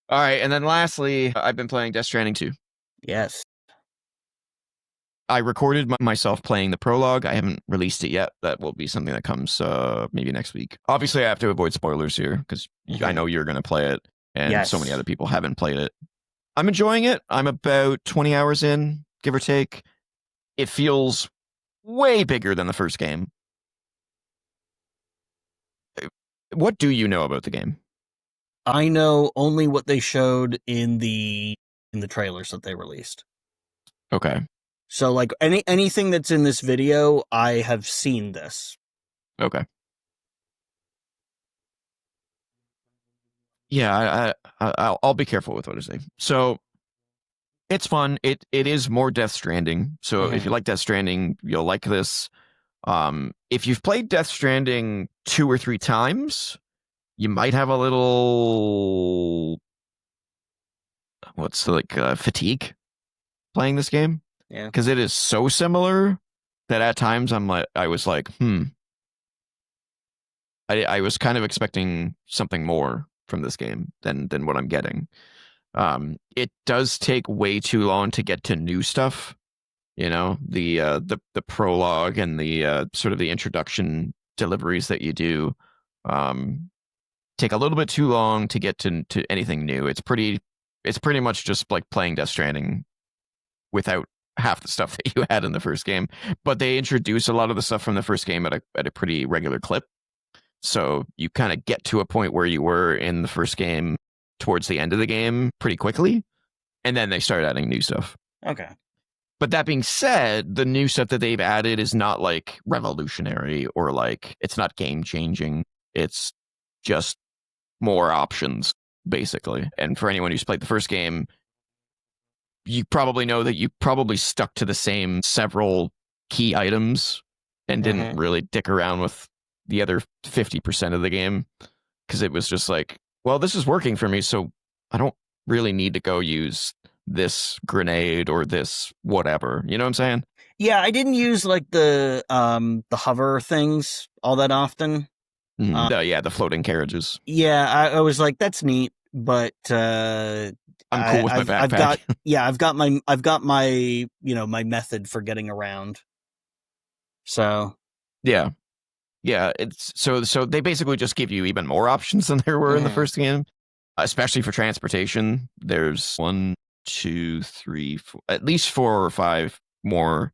All right, and then lastly, I've been playing Death Stranding 2. Yes. I recorded myself playing the prologue. I haven't released it yet. That will be something that comes maybe next week. Obviously, I have to avoid spoilers here because I know you're going to play it, and so many other people haven't played it. I'm enjoying it. I'm about 20 hours in, give or take. It feels way bigger than the first game. What do you know about the game? I know only what they showed in the trailers that they released. Okay. So like anything that's in this video, I have seen this. Okay. Yeah, I'll be careful with what I say. So it's fun. It is more Death Stranding. So if you like Death Stranding, you'll like this. If you've played Death Stranding 2 or 3 times, you might have a little fatigue playing this game Yeah. because it is so similar that at times I was like, I was kind of expecting something more from this game than what I'm getting. It does take way too long to get to new stuff. The prologue and the sort of the introduction deliveries that you do take a little bit too long to get to anything new. It's pretty much just like playing Death Stranding without half the stuff that you had in the first game. But they introduce a lot of the stuff from the first game at a pretty regular clip. So you kind of get to a point where you were in the first game towards the end of the game pretty quickly. And then they start adding new stuff. Okay. But that being said, the new stuff that they've added is not like revolutionary or like it's not game changing. It's just more options, basically. And for anyone who's played the first game, you probably know that you probably stuck to the same several key items and didn't really dick around with the other 50% of the game because it was just like, well, this is working for me, so I don't really need to go use this grenade or this whatever. You know what I'm saying? Yeah, I didn't use like the hover things all that often. The floating carriages. Yeah, I was like, that's neat, but I'm cool with my backpack. I've got my my method for getting around. So yeah, it's so they basically just give you even more options than there were in the first game, especially for transportation. There's 1, 2, 3, 4, at least 4 or 5 more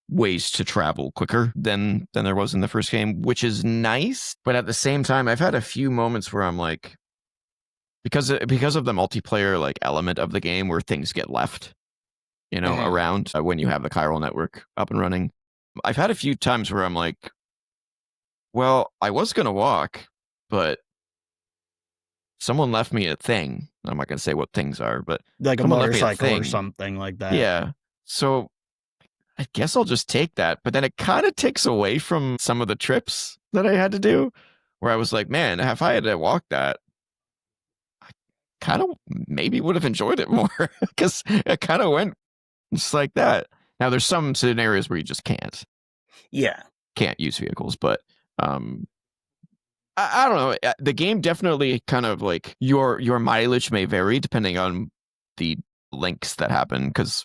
ways to travel quicker than there was in the first game, which is nice. But at the same time, I've had a few moments where I'm like, because of the multiplayer like element of the game where things get left, around when you have the chiral network up and running. I've had a few times where I'm like, well, I was going to walk, but someone left me a thing. I'm not going to say what things are, but like a someone left me motorcycle or thing. something like that. Yeah. So I guess I'll just take that. But then it kind of takes away from some of the trips that I had to do where I was like, man, if I had to walk that, I kind of maybe would have enjoyed it more because it kind of went just like that. Now, there's some scenarios where you just can't use vehicles, but I don't know. The game definitely kind of like your mileage may vary depending on the links that happen because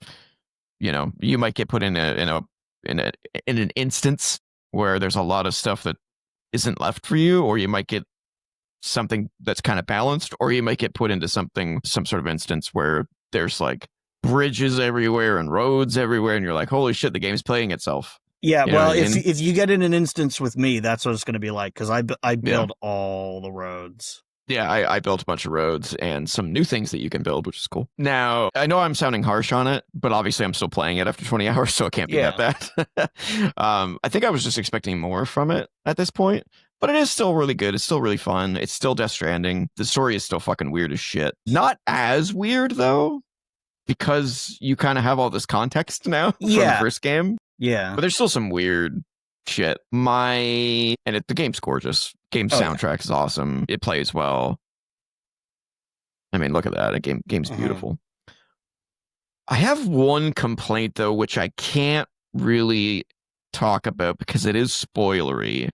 you might get put in an instance where there's a lot of stuff that isn't left for you, or you might get something that's kind of balanced, or you might get put into some sort of instance where there's like bridges everywhere and roads everywhere, and you're like, holy shit, the game's playing itself. Yeah, well, if you get in an instance with me, that's what it's going to be like because I build all the roads. Yeah, I built a bunch of roads and some new things that you can build, which is cool. Now, I know I'm sounding harsh on it, but obviously I'm still playing it after 20 hours, so it can't be that bad. I think I was just expecting more from it at this point, but it is still really good. It's still really fun. It's still Death Stranding. The story is still fucking weird as shit. Not as weird, though, because you kind of have all this context now from the first game. Yeah. But there's still some weird shit. The game's gorgeous. Game's soundtrack is awesome. It plays well. I mean, look at that. Game's beautiful. I have one complaint though, which I can't really talk about because it is spoilery.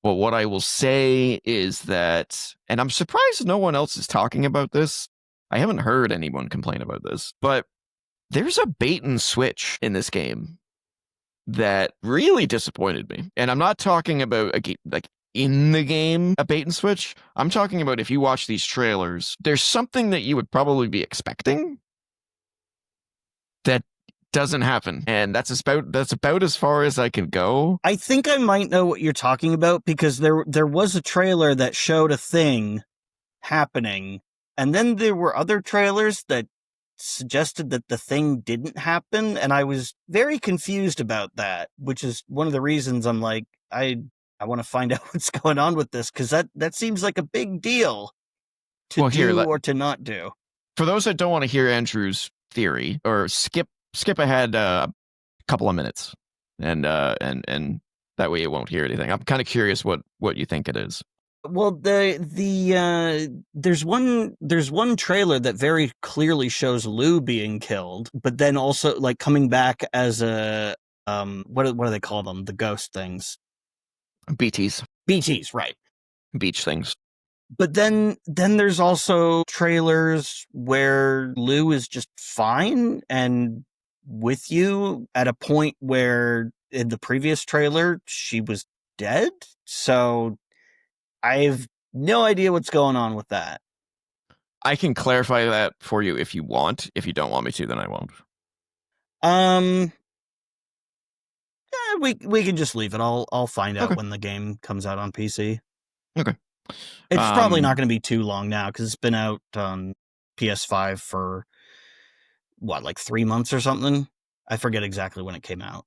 But what I will say is that, and I'm surprised no one else is talking about this. I haven't heard anyone complain about this, but there's a bait and switch in this game that really disappointed me. And I'm not talking about like in the game a bait and switch. I'm talking about if you watch these trailers, there's something that you would probably be expecting that doesn't happen. And that's about as far as I can go. I think I might know what you're talking about because there was a trailer that showed a thing happening, and then there were other trailers that suggested that the thing didn't happen, and I was very confused about that, which is one of the reasons I'm like, I want to find out what's going on with this, because that seems like a big deal to do or to not do. For those that don't want to hear Andrew's theory, or skip ahead a couple of minutes and That way, it won't hear anything. I'm kind of curious what you think it is. Well, there's one trailer that very clearly shows Lou being killed, but then also like coming back as a what do they call them? The ghost things. BTs, BTs, right. beach things. But then there's also trailers where Lou is just fine and with you at a point where in the previous trailer she was dead. So I've no idea what's going on with that. I can clarify that for you if you want. If you don't want me to, then I won't. We can just leave it. I'll find out Okay. when the game comes out on PC. Okay. It's probably not going to be too long now because it's been out on PS5 for what, like 3 months or something. I forget exactly when it came out.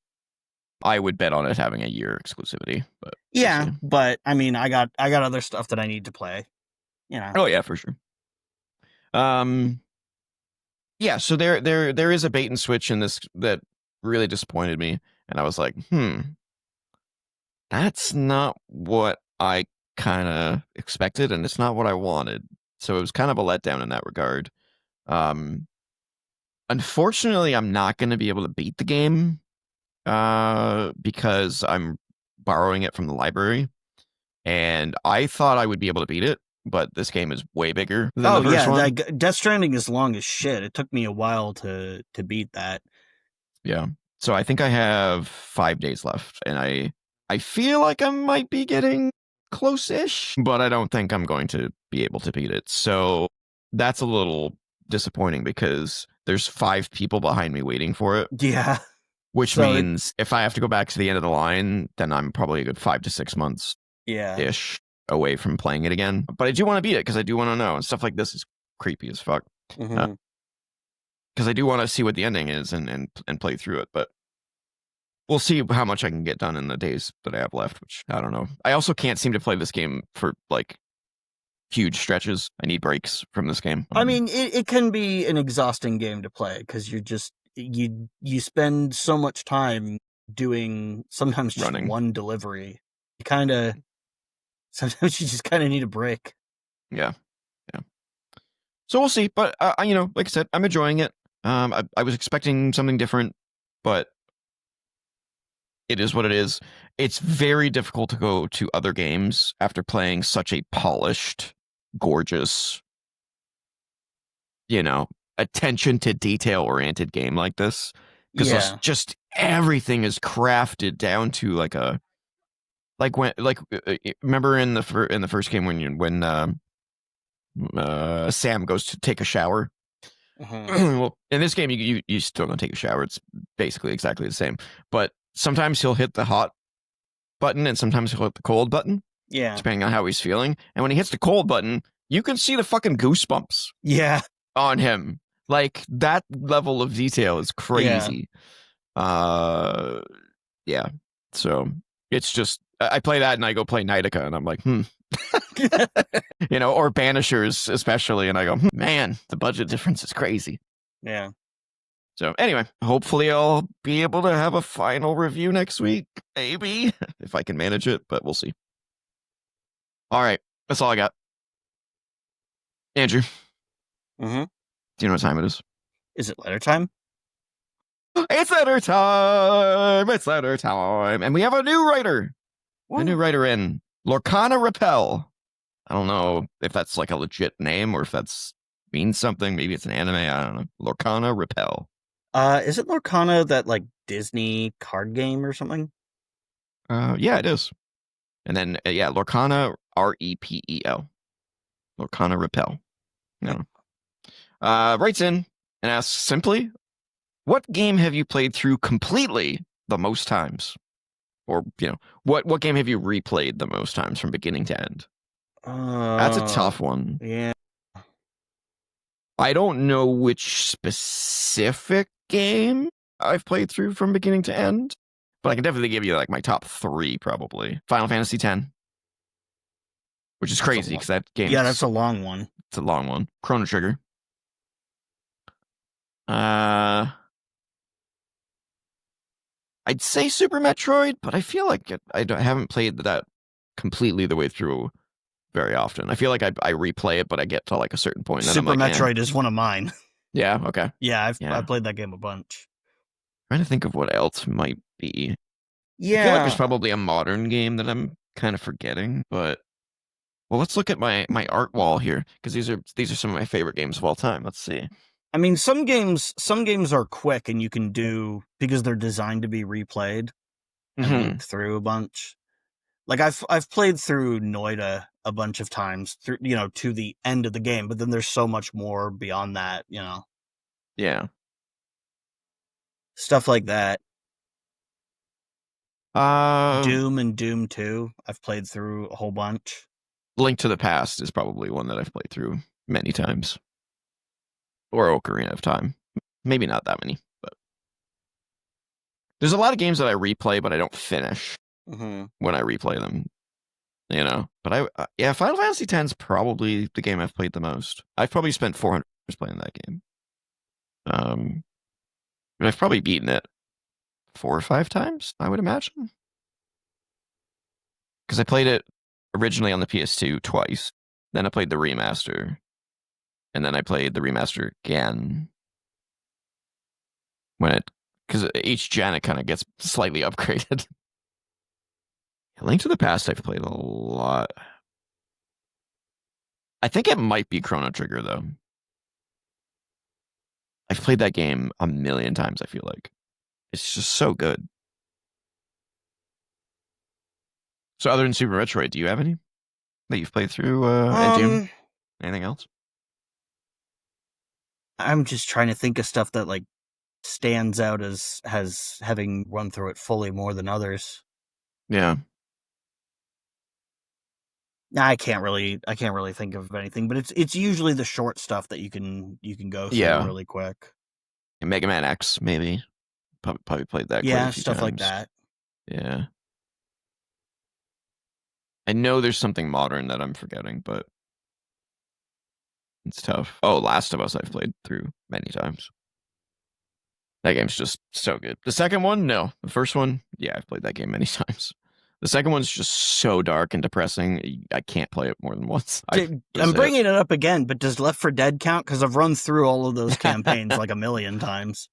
I would bet on it having a year exclusivity, but Yeah, we'll see. but I mean, I got other stuff that I need to play. You know. Oh yeah, for sure. Yeah. So there is a bait and switch in this that really disappointed me, and I was like, that's not what I kind of expected, and it's not what I wanted. So it was kind of a letdown in that regard. Unfortunately, I'm not going to be able to beat the game because I'm borrowing it from the library, and I thought I would be able to beat it, but this game is way bigger than the first one. Death Stranding is long as shit. It took me a while to beat that. Yeah. So I think I have 5 days left, and I feel like I might be getting close-ish, but I don't think I'm going to be able to beat it. So that's a little disappointing because there's 5 people behind me waiting for it. Yeah. Which means if I have to go back to the end of the line, then I'm probably a good 5 to 6 months ish away from playing it again. But I do want to beat it because I do want to know. And stuff like this is creepy as fuck. Because I do want to see what the ending is and play through it. But we'll see how much I can get done in the days that I have left, which I don't know. I also can't seem to play this game for like huge stretches. I need breaks from this game. I mean, it can be an exhausting game to play because you're just you spend so much time doing sometimes just running one delivery. Sometimes you just kind of need a break. Yeah. So we'll see. But like I said, I'm enjoying it. I was expecting something different, but it is what it is. It's very difficult to go to other games after playing such a polished, gorgeous, attention to detail oriented game like this. Because just everything is crafted down to remember in the first game when Sam goes to take a shower. Well, in this game, you still don't take a shower. It's basically exactly the same. But sometimes he'll hit the hot button and sometimes he'll hit the cold button. Yeah. Depending on how he's feeling. And when he hits the cold button, you can see the fucking goosebumps. Yeah. On him. Like, that level of detail is crazy. Yeah. So, it's just, I play that and I go play Nidica and I'm like, or Banishers especially, and I go, man, the budget difference is crazy. Yeah. So anyway, hopefully I'll be able to have a final review next week, maybe, if I can manage it, but we'll see. All right, that's all I got. Andrew. Do you know what time it is? Is it letter time? It's letter time! It's letter time! And we have a new writer! Ooh. A new writer in. Lorcana Rappel. I don't know if that's like a legit name or if that's means something. Maybe it's an anime. I don't know. Lorcana Rappel. Is it Lorcana, that like Disney card game or something? Yeah, it is. And then Lorcana Repel. Lorcana Rappel. No. Writes in and asks simply, what game have you played through completely the most times? Or, what game have you replayed the most times from beginning to end? That's a tough one. Yeah. I don't know which specific game I've played through from beginning to end, but I can definitely give you like my top 3 probably. Final Fantasy X, which is crazy because that game. Yeah, that's a long one. It's a long one. Chrono Trigger. I'd say Super Metroid, but I feel like I haven't played that completely the way through very often. I feel like I replay it, but I get to like a certain point, and then I'm Super like, eh. Metroid is one of mine. Yeah, okay. Yeah, Yeah. I've played that game a bunch. Trying to think of what else might be. I feel like there's Yeah. probably a modern game that I'm kind of forgetting, but well, let's look at my art wall here because these are some of my favorite games of all time. Let's see. I mean, some games are quick and you can do because they're designed to be replayed and Hmm. looped through a bunch. Like I've played through Noida a bunch of times through to the end of the game, but then there's so much more beyond that, Yeah. stuff like that. Uh, Doom and Doom 2, I've played through a whole bunch. Link to the Past is probably one that I've played through many times, or Ocarina of Time. Maybe not that many, but there's a lot of games that I replay, but I don't finish Mm-hmm. when I replay them. But yeah, Final Fantasy X is probably the game I've played the most. I've probably spent 400 hours playing that game. And I've probably beaten it 4 or 5 times, I would imagine, because I played it originally on the PS2 twice. Then I played the remaster, and then I played the remaster again when it because each gen it kind of gets slightly upgraded. Link to the Past I've played a lot. I think it might be Chrono Trigger though. I've played that game a million times. I feel like it's just so good. So other than Super Metroid, do you have any that you've played through? And Doom? Anything else? I'm just trying to think of stuff that like stands out as having run through it fully more than others. Yeah. I can't really think of anything, but it's usually the short stuff that you can go through Yeah. really quick. Mega Man X, maybe. Probably played that quite a Yeah, few stuff like times. that. Yeah. I know there's something modern that I'm forgetting, but it's tough. Oh, Last of Us I've played through many times. That game's just so good. The second one, no. The first one, yeah, I've played that game many times. The second one's just so dark and depressing. I can't play it more than once. I'm bringing it up again, but does Left 4 Dead count? Because I've run through all of those campaigns like a million times.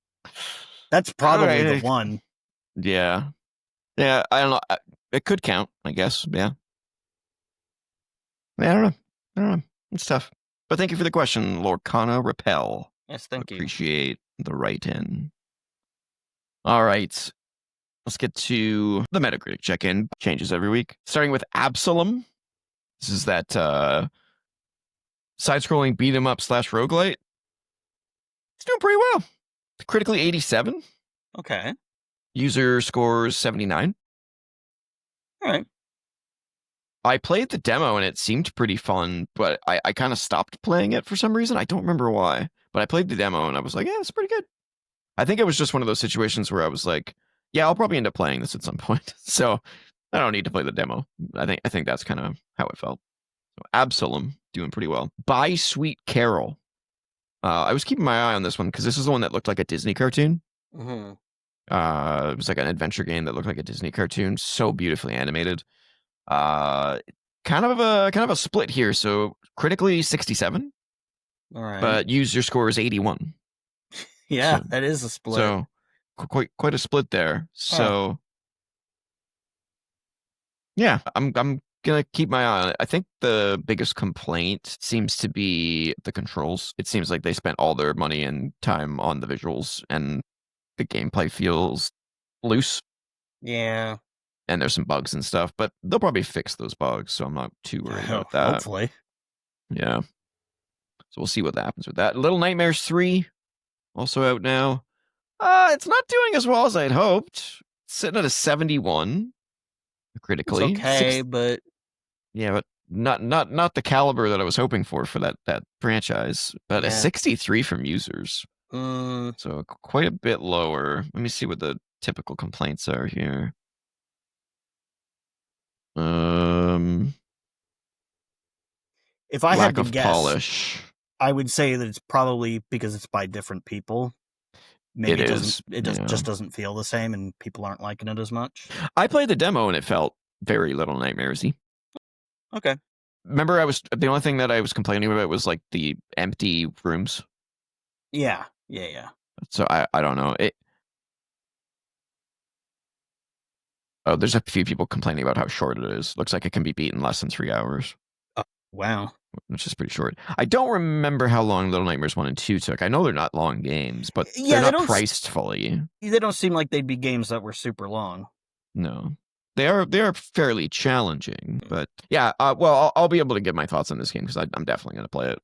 That's All probably the right. one. Yeah. Yeah, I don't know. It could count, I guess. Yeah. Yeah, I don't know. I don't know. It's tough. But thank you for the question, Lord Kana Repel. Yes, thank you. Appreciate the write in. All right. Let's get to the Metacritic check-in. Changes every week. Starting with Absalom. This is that side-scrolling beat 'em up slash roguelite. It's doing pretty well. Critically 87. Okay. User scores 79. All right. I played the demo and it seemed pretty fun, but I kind of stopped playing it for some reason. I don't remember why. But I played the demo and I was like, yeah, it's pretty good. I think it was just one of those situations where I was like, yeah, I'll probably end up playing this at some point. So I don't need to play the demo. I think that's kind of how it felt. So Absalom doing pretty well. By Sweet Carol. I was keeping my eye on this one because this is the one that looked like a Disney cartoon. Mm-hmm. It was like an adventure game that looked like a Disney cartoon, so beautifully animated. Uh, kind of a split here. So critically 67, All right. but user score is 81. Yeah, So, that is a split. So quite a split there. So yeah, I'm gonna keep my eye on it. I think the biggest complaint seems to be the controls. It seems like they spent all their money and time on the visuals, and the gameplay feels loose. Yeah. And there's some bugs and stuff, but they'll probably fix those bugs, so I'm not too worried about that. Hopefully. Yeah. So we'll see what happens with that. Little Nightmares 3, also out now. It's not doing as well as I'd hoped. It's sitting at a 71 critically. It's okay, but yeah, but not the caliber that I was hoping for that franchise. But yeah. a 63 from users. So quite a bit lower. Let me see what the typical complaints are here. If I had to lack of guess, polish. I would say that it's probably because it's by different people. maybe It it doesn't is. it does Yeah. just doesn't feel the same, and people aren't liking it as much. I played the demo and it felt very Little Nightmares-y. Okay. Remember, the only thing that I was complaining about was like the empty rooms. Yeah. Yeah. Yeah. So I don't know. Oh, there's a few people complaining about how short it is. Looks like it can be beat in less than 3 hours, Wow. which is pretty short. I don't remember how long Little Nightmares 1 and 2 took. I know they're not long games, but Yeah, they're they not don't priced fully. they don't seem like they'd be games that were super long. No. They are fairly challenging, but yeah. Well, I'll be able to give my thoughts on this game because I'm definitely going to play it.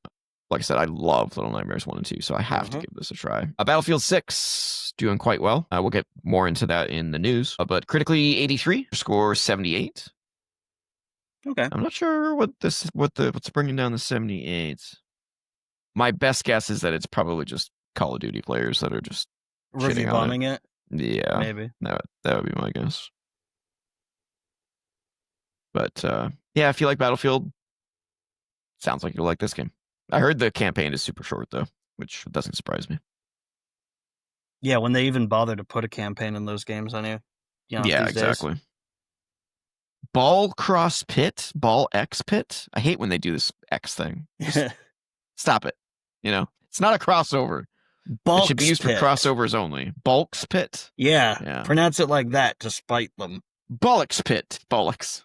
Like I said, I love Little Nightmares 1 and 2, so I have to give this a try. Battlefield 6, doing quite well. We'll get more into that in the news. But critically 83, score 78. Okay. I'm not sure what's bringing down the 78. My best guess is that it's probably just Call of Duty players that are just Review shitting on bombing it. Yeah, Maybe. that would be my guess. But yeah, if you like Battlefield, sounds like you'll like this game. I heard the campaign is super short though, which doesn't surprise me. Yeah, when they even bother to put a campaign in those games on you. Yeah, these days. exactly. Ball cross pit, ball X pit. I hate when they do this X thing. Just stop it. It's not a crossover. It should be used for crossovers only. Bulks pit. Yeah. Pronounce it like that to spite them. Bollocks pit. Bollocks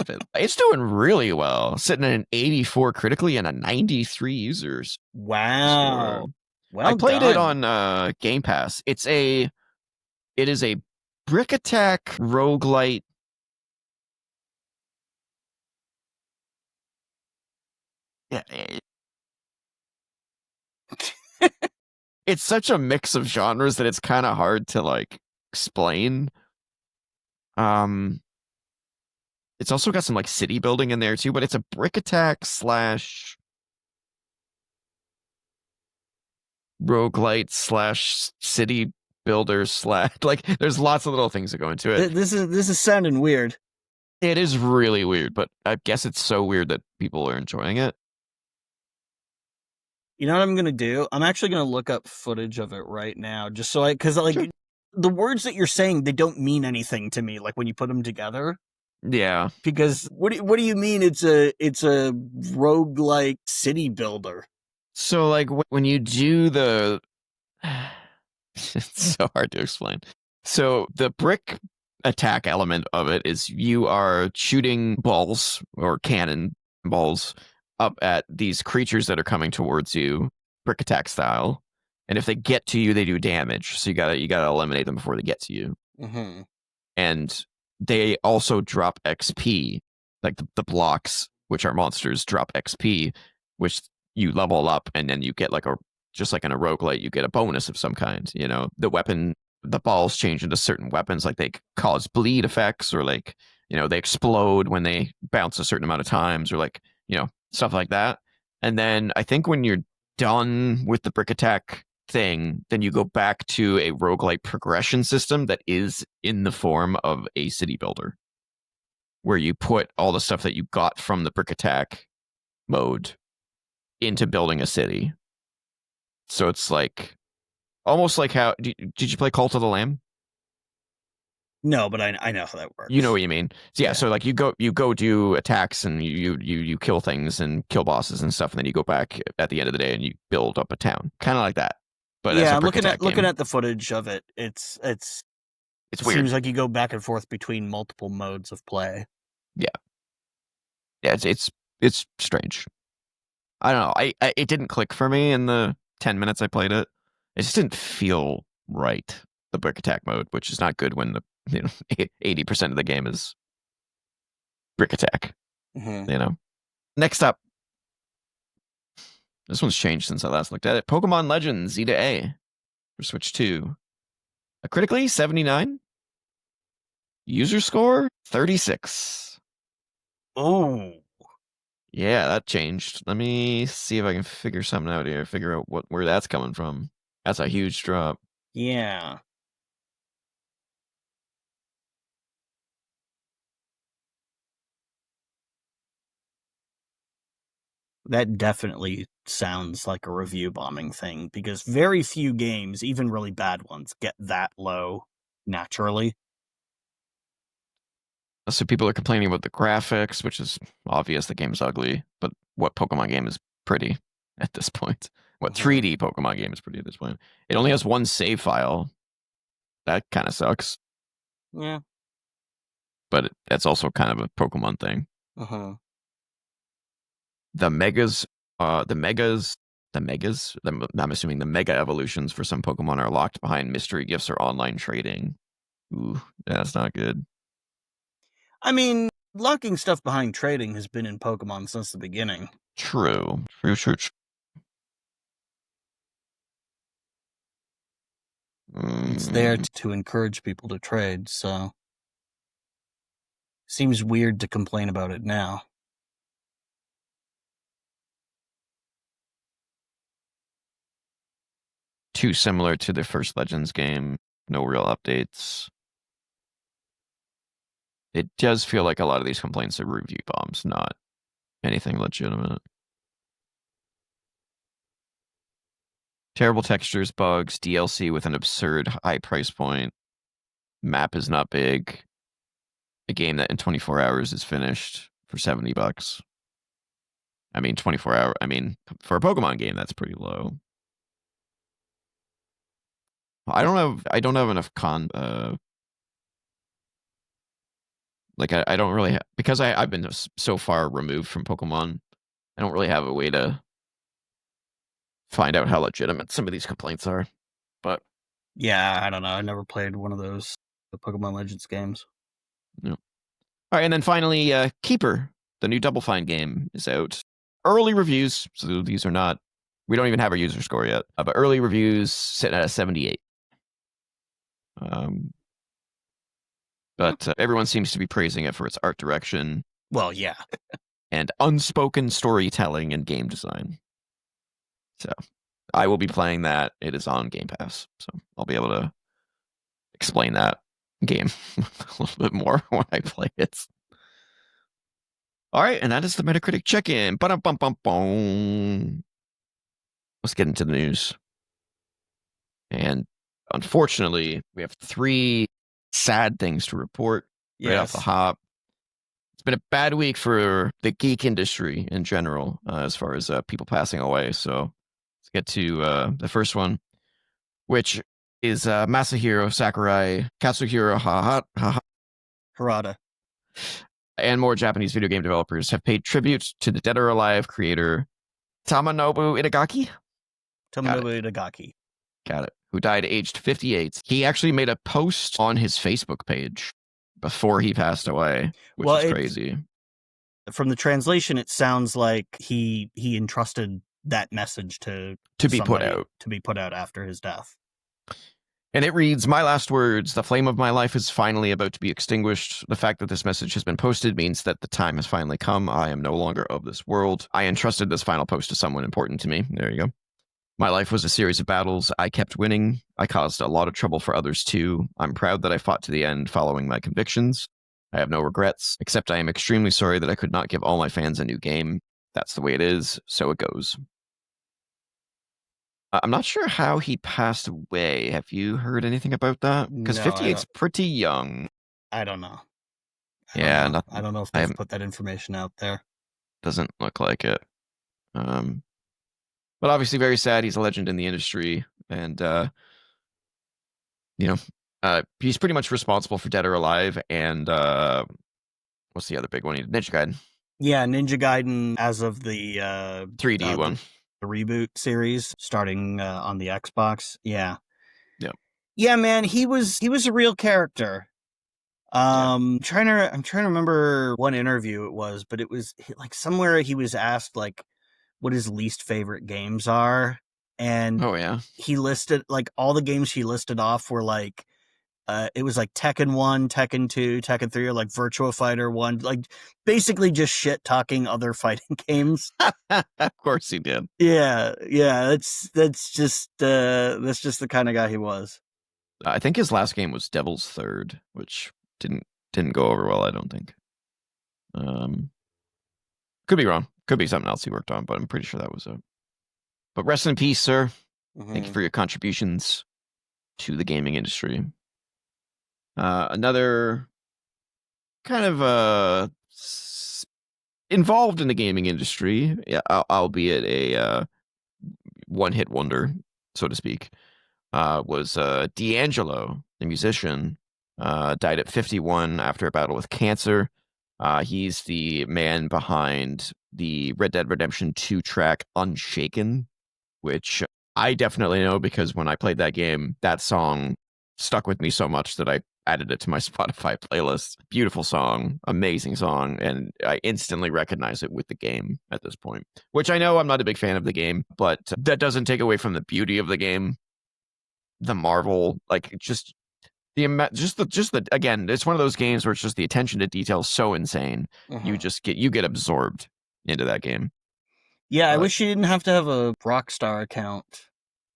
pit. It's doing really well. Sitting at an 84 critically and a 93 users. Wow. Score. Well, I played it on Game Pass. It is a brick attack roguelite. Yeah. It's such a mix of genres that it's kind of hard to like explain. It's also got some like city building in there too, but it's a brick attack slash roguelite slash city builder slash like there's lots of little things that go into it. This is sounding weird. It is really weird, but I guess it's so weird that people are enjoying it. You know what I'm gonna do? I'm actually gonna look up footage of it right now, just so because Sure. the words that you're saying, they don't mean anything to me. Like when you put them together. Yeah. Because what do you mean? It's a roguelike city builder. So like when you do the, it's so hard to explain. So the brick attack element of it is you are shooting balls or cannon balls up at these creatures that are coming towards you, brick attack style. And if they get to you, they do damage. So you gotta eliminate them before they get to you. Mm-hmm. And they also drop XP, like the blocks, which are monsters, drop XP, which you level up, and then you get just like in a roguelite, you get a bonus of some kind. The balls change into certain weapons, like they cause bleed effects, or like they explode when they bounce a certain amount of times, or like stuff like that. And then I think when you're done with the brick attack thing, then you go back to a roguelite progression system that is in the form of a city builder, where you put all the stuff that you got from the brick attack mode into building a city. So it's like almost like how did you play Cult of the Lamb? No, but I know how that works. You know what you mean. So yeah, so like you go do attacks and you kill things and kill bosses and stuff, and then you go back at the end of the day and you build up a town, kind of like that. But yeah, as a I'm brick attack looking game. at the footage of it. It weird. Seems like you go back and forth between multiple modes of play. Yeah, it's strange. I don't know. It didn't click for me in the 10 minutes I played it. It just didn't feel right. The brick attack mode, which is not good when the 80% of the game is brick attack. Mm-hmm. Next up, this one's changed since I last looked at it. Pokemon Legends Z to A for Switch 2. A critically 79. User score 36. Oh. Yeah, that changed. Let me see if I can figure something out here. Figure out where that's coming from. That's a huge drop. Yeah. That definitely sounds like a review bombing thing, because very few games, even really bad ones, get that low naturally. So people are complaining about the graphics, which is obvious. The game's ugly, but what Pokemon game is pretty at this point? What 3D Pokemon game is pretty at this point? It only has one save file. That kind of sucks, Yeah. but that's also kind of a Pokemon thing. Uh-huh. The megas, I'm assuming the mega evolutions for some Pokemon are locked behind mystery gifts or online trading. Ooh, that's not good. I mean, locking stuff behind trading has been in Pokemon since the beginning. True. It's there to encourage people to trade, so seems weird to complain about it now. Too similar to the first Legends game. No real updates. It does feel like a lot of these complaints are review bombs, not anything legitimate. Terrible textures, bugs, DLC with an absurd high price point. Map is not big. A game that in 24 hours is finished for $70. I mean, 24 hour. I mean, for a Pokemon game, that's pretty low. I don't have enough like I don't really because I've been so far removed from Pokemon. I don't really have a way to find out how legitimate some of these complaints are. But Yeah, I don't know. I never played one of those the Pokemon Legends games. no. All right, and then finally, Keeper, the new Double Fine game, is out. Early reviews, so these are not. We don't even have our user score yet, but early reviews sitting at a 78. But everyone seems to be praising it for its art direction. Well, yeah. And unspoken storytelling and game design. So I will be playing that. It is on Game Pass, so I'll be able to explain that game a little bit more when I play it. All right, and that is the Metacritic check-in. Let's get into the news. And unfortunately, we have 3 sad things to report right off the hop. It's been a bad week for the geek industry in general, as far as people passing away. So let's get to the first one, which is Masahiro Sakurai, Katsuhiro Harada. And more Japanese video game developers have paid tribute to the dead or alive creator Tamanobu Itagaki. Tomonobu Itagaki. Got it. Who died aged 58. He actually made a post on his Facebook page before he passed away, which is crazy. From the translation, it sounds like he entrusted that message to be put out. To be put out after his death. And it reads, "My last words, the flame of my life is finally about to be extinguished. The fact that this message has been posted means that the time has finally come. I am no longer of this world. I entrusted this final post to someone important to me." There you go. "My life was a series of battles. I kept winning. I caused a lot of trouble for others too. I'm proud that I fought to the end following my convictions. I have no regrets, except I am extremely sorry that I could not give all my fans a new game. That's the way it is, so it goes." I'm not sure how he passed away. Have you heard anything about that? Because No, 58's pretty young. I don't know. I don't know if they've put that information out there. Doesn't look like it. But obviously very sad. He's a legend in the industry. And, he's pretty much responsible for Dead or Alive. And what's the other big one? Ninja Gaiden. Yeah, Ninja Gaiden as of the 3D one. The reboot series starting on the Xbox. Yeah. Yep. Yeah, man, he was a real character. I'm trying to remember what interview it was, but it was like somewhere he was asked like what his least favorite games are, and he listed like all the games he listed off were like it was like Tekken 1, Tekken 2, Tekken 3, or like Virtua Fighter 1, like basically just shit talking other fighting games. Of course he did. Yeah, that's just the kind of guy he was. I think his last game was Devil's Third, which didn't go over well, I don't think. Could be wrong. Could be something else he worked on, but I'm pretty sure that was it. But rest in peace, sir. Thank you Mhm. for your contributions to the gaming industry. Another kind of involved in the gaming industry, yeah, albeit a one-hit wonder, so to speak, was D'Angelo, the musician, died at 51 after a battle with cancer. He's the man behind the Red Dead Redemption 2 track Unshaken, which I definitely know because when I played that game, that song stuck with me so much that I added it to my Spotify playlist. Beautiful song, amazing song, and I instantly recognize it with the game at this point. Which I know I'm not a big fan of the game, but that doesn't take away from the beauty of the game. The marvel, like just the again, it's one of those games where it's just the attention to detail is so insane. You Mhm. just get absorbed into that game. Yeah, I But wish you didn't have to have a Rockstar account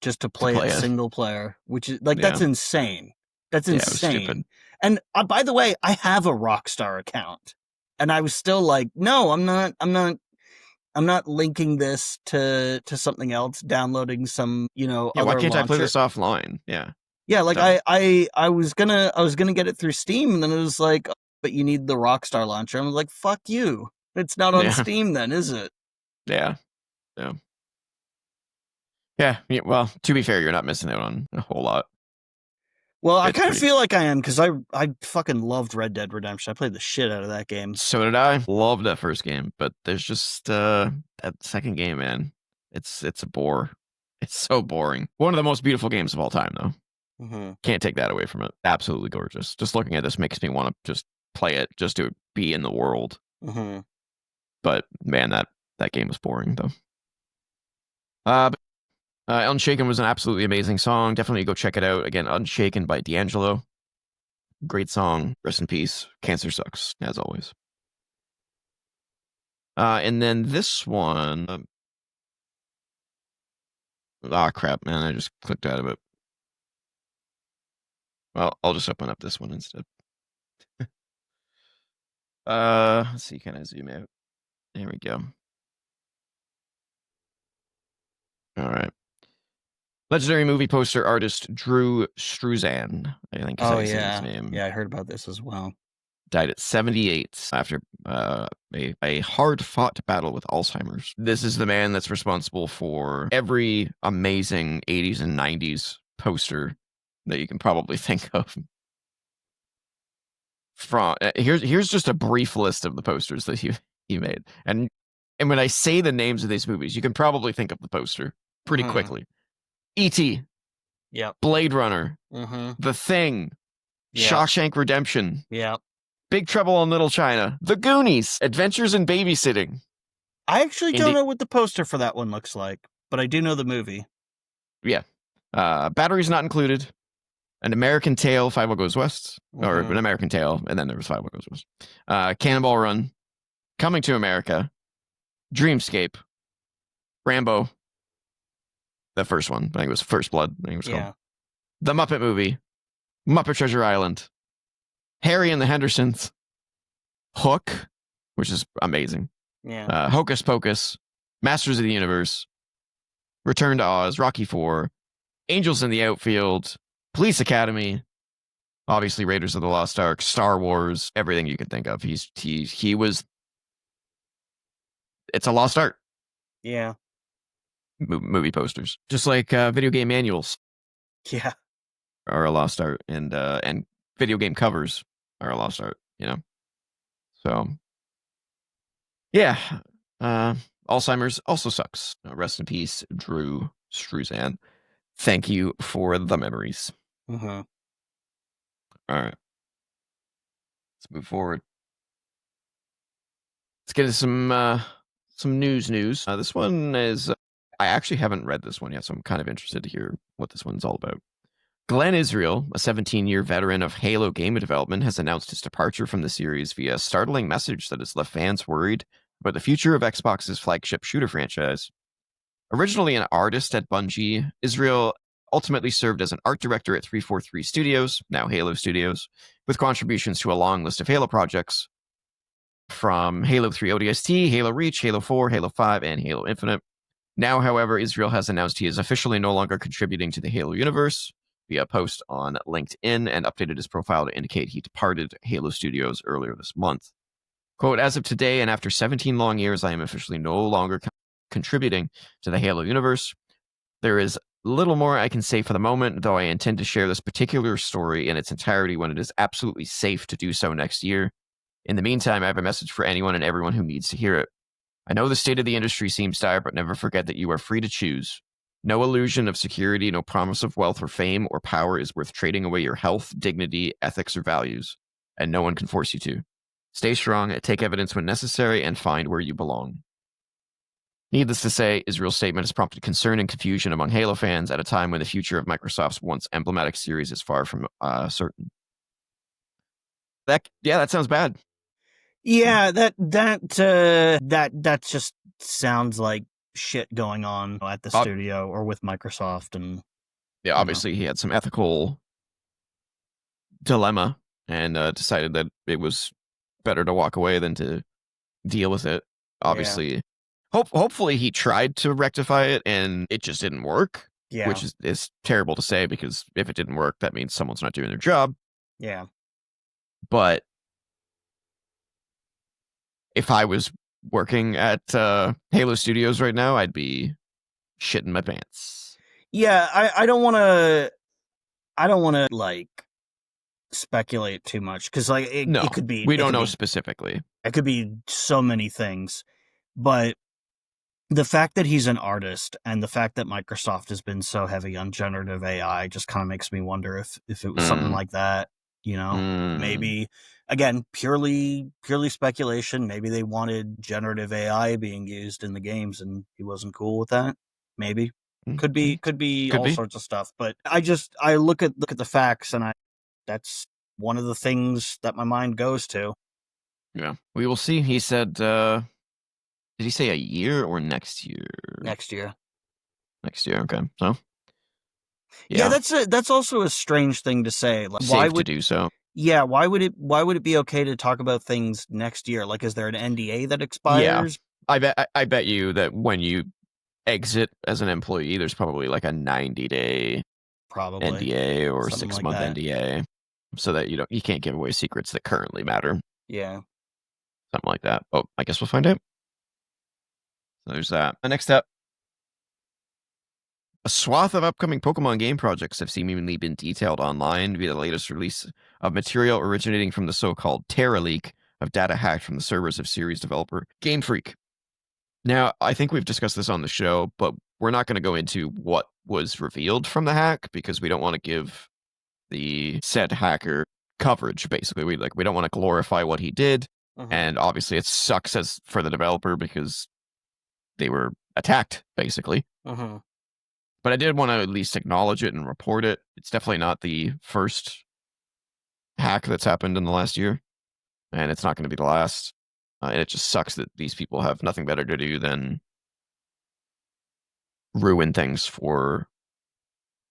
just to to play it play it, single player, which is like that's yeah, insane. That's yeah, it was stupid. insane. And by the way, I have a Rockstar account, and I was still like, no, I'm not linking this to something else. Downloading some, Yeah, why other can't I play launcher. this offline? Yeah, Yeah, like dumb. I was gonna get it through Steam, and then it was like, but you need the Rockstar launcher. I'm like, fuck you. It's not on Yeah, Steam, then, is it? yeah, yeah. Yeah, yeah, well, to be fair, you're not missing out on a whole lot. Well, I It's kind of pretty. feel like I am because I fucking loved Red Dead Redemption. I played the shit out of that game. So did I. Loved that first game, but there's just that second game, man. It's a bore. It's so boring. One of the most beautiful games of all time, though. Hmm. Can't take that away from it. Absolutely gorgeous. Just looking at this makes me want to just play it, just to be in the world. Hmm. But man, that game was boring though. But, Unshaken was an absolutely amazing song. Definitely go check it out. Again, Unshaken by D'Angelo. Great song. Rest in peace. Cancer sucks, as always. And then this one. Crap, man. I just clicked out of it. Well, I'll just open up this one instead. Let's see. Can I zoom out? There we go. All right. Legendary movie poster artist Drew Struzan, I think is how Oh you say his yeah, name, yeah. I heard about this as well. died at 78 after a hard-fought battle with Alzheimer's. This is the man that's responsible for every amazing 80s and 90s poster that you can probably think of. From here's just a brief list of the posters that he made, and when I say the names of these movies, you can probably think of the poster pretty Hmm. quickly. E.T., Yep. Blade Runner, Hmm. The Thing, Yep. Shawshank Redemption, Yep. Big Trouble in Little China, The Goonies, Adventures in Babysitting. I actually don't Indi- know what the poster for that one looks like, but I do know the movie. yeah. Batteries Not Included, An American Tale, Five O Goes West, or Hmm. An American Tale, and then there was Five O Goes West. Cannonball Run, Coming to America, Dreamscape, Rambo, the first one. I think it was First Blood, I think it was called. Yeah. The Muppet Movie, Muppet Treasure Island, Harry and the Hendersons, Hook, which is amazing. Yeah. Hocus Pocus, Masters of the Universe, Return to Oz, Rocky IV, Angels in the Outfield, Police Academy, obviously Raiders of the Lost Ark, Star Wars, everything you could think of. He was. It's a lost art. Yeah. Movie posters, just like video game manuals, Yeah. are a lost art, and video game covers are a lost art. So yeah. Alzheimer's also sucks. Rest in peace, Drew Struzan. Thank you for the memories. Hmm. All right, let's move forward. Let's get into some news. This one is I actually haven't read this one yet, so I'm kind of interested to hear what this one's all about. Glenn Israel, a 17-year veteran of Halo game development, has announced his departure from the series via a startling message that has left fans worried about the future of Xbox's flagship shooter franchise. Originally an artist at Bungie, Israel ultimately served as an art director at 343 Studios, now Halo Studios, with contributions to a long list of Halo projects, from Halo 3 ODST, Halo Reach, Halo 4, Halo 5, and Halo Infinite. Now, however, Israel has announced he is officially no longer contributing to the Halo universe via a post on LinkedIn and updated his profile to indicate he departed Halo Studios earlier this month. Quote, as of today and after 17 long years, I am officially no longer contributing to the Halo universe. There is little more I can say for the moment, though I intend to share this particular story in its entirety when it is absolutely safe to do so next year. In the meantime, I have a message for anyone and everyone who needs to hear it. I know the state of the industry seems dire, but never forget that you are free to choose. No illusion of security, no promise of wealth or fame or power is worth trading away your health, dignity, ethics, or values, and no one can force you to. Stay strong, take evidence when necessary, and find where you belong. Needless to say, Israel's statement has prompted concern and confusion among Halo fans at a time when the future of Microsoft's once emblematic series is far from certain. That sounds bad. Yeah, that just sounds like shit going on at the studio or with Microsoft, and yeah, obviously he had some ethical dilemma and decided that it was better to walk away than to deal with it. Obviously, hopefully he tried to rectify it and it just didn't work. Yeah, which is terrible to say, because if it didn't work, that means someone's not doing their job. Yeah, but if I was working at Halo Studios right now, I'd be shitting my pants. Yeah, I don't want to like speculate too much, because like it could be. We don't know specifically. It could be so many things, but the fact that he's an artist and the fact that Microsoft has been so heavy on generative AI just kind of makes me wonder if it was something like that. Maybe, again, purely speculation. Maybe they wanted generative AI being used in the games and he wasn't cool with that. Maybe. Could be all sorts of stuff. But I look at the facts, and that's one of the things that my mind goes to. Yeah, we will see. He said, did he say a year or next year? Next year. Next year, okay. So, yeah, that's also a strange thing to say. Like, safe to do so. Yeah, why would it be okay to talk about things next year? Like, is there an NDA that expires? Yeah, I bet you that when you exit as an employee, there's probably like a 90-day NDA or 6-month NDA, so that you can't give away secrets that currently matter. Yeah, something like that. Oh, I guess we'll find out. So there's that. Next up, a swath of upcoming Pokemon game projects have seemingly been detailed online via the latest release of material originating from the so-called Terra leak of data hacked from the servers of series developer Game Freak. Now, I think we've discussed this on the show, but we're not going to go into what was revealed from the hack because we don't want to give the said hacker coverage. Basically, we don't want to glorify what he did, and obviously it sucks for the developer because they were attacked, basically. But I did want to at least acknowledge it and report it. It's definitely not the first hack that's happened in the last year, and it's not going to be the last. And it just sucks that these people have nothing better to do than ruin things for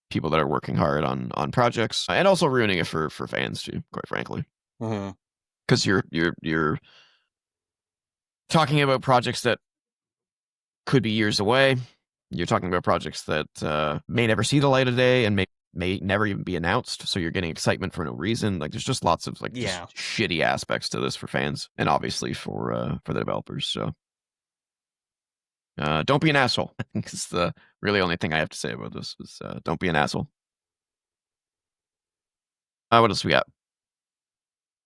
people that are working hard on projects, and also ruining it for fans too, quite frankly. Because you're talking about projects that could be years away. You're talking about projects that may never see the light of day and may never even be announced. So you're getting excitement for no reason. Like, there's just lots of just shitty aspects to this for fans, and obviously for the developers. So don't be an asshole. I think it's the really only thing I have to say about this is don't be an asshole. What else we got?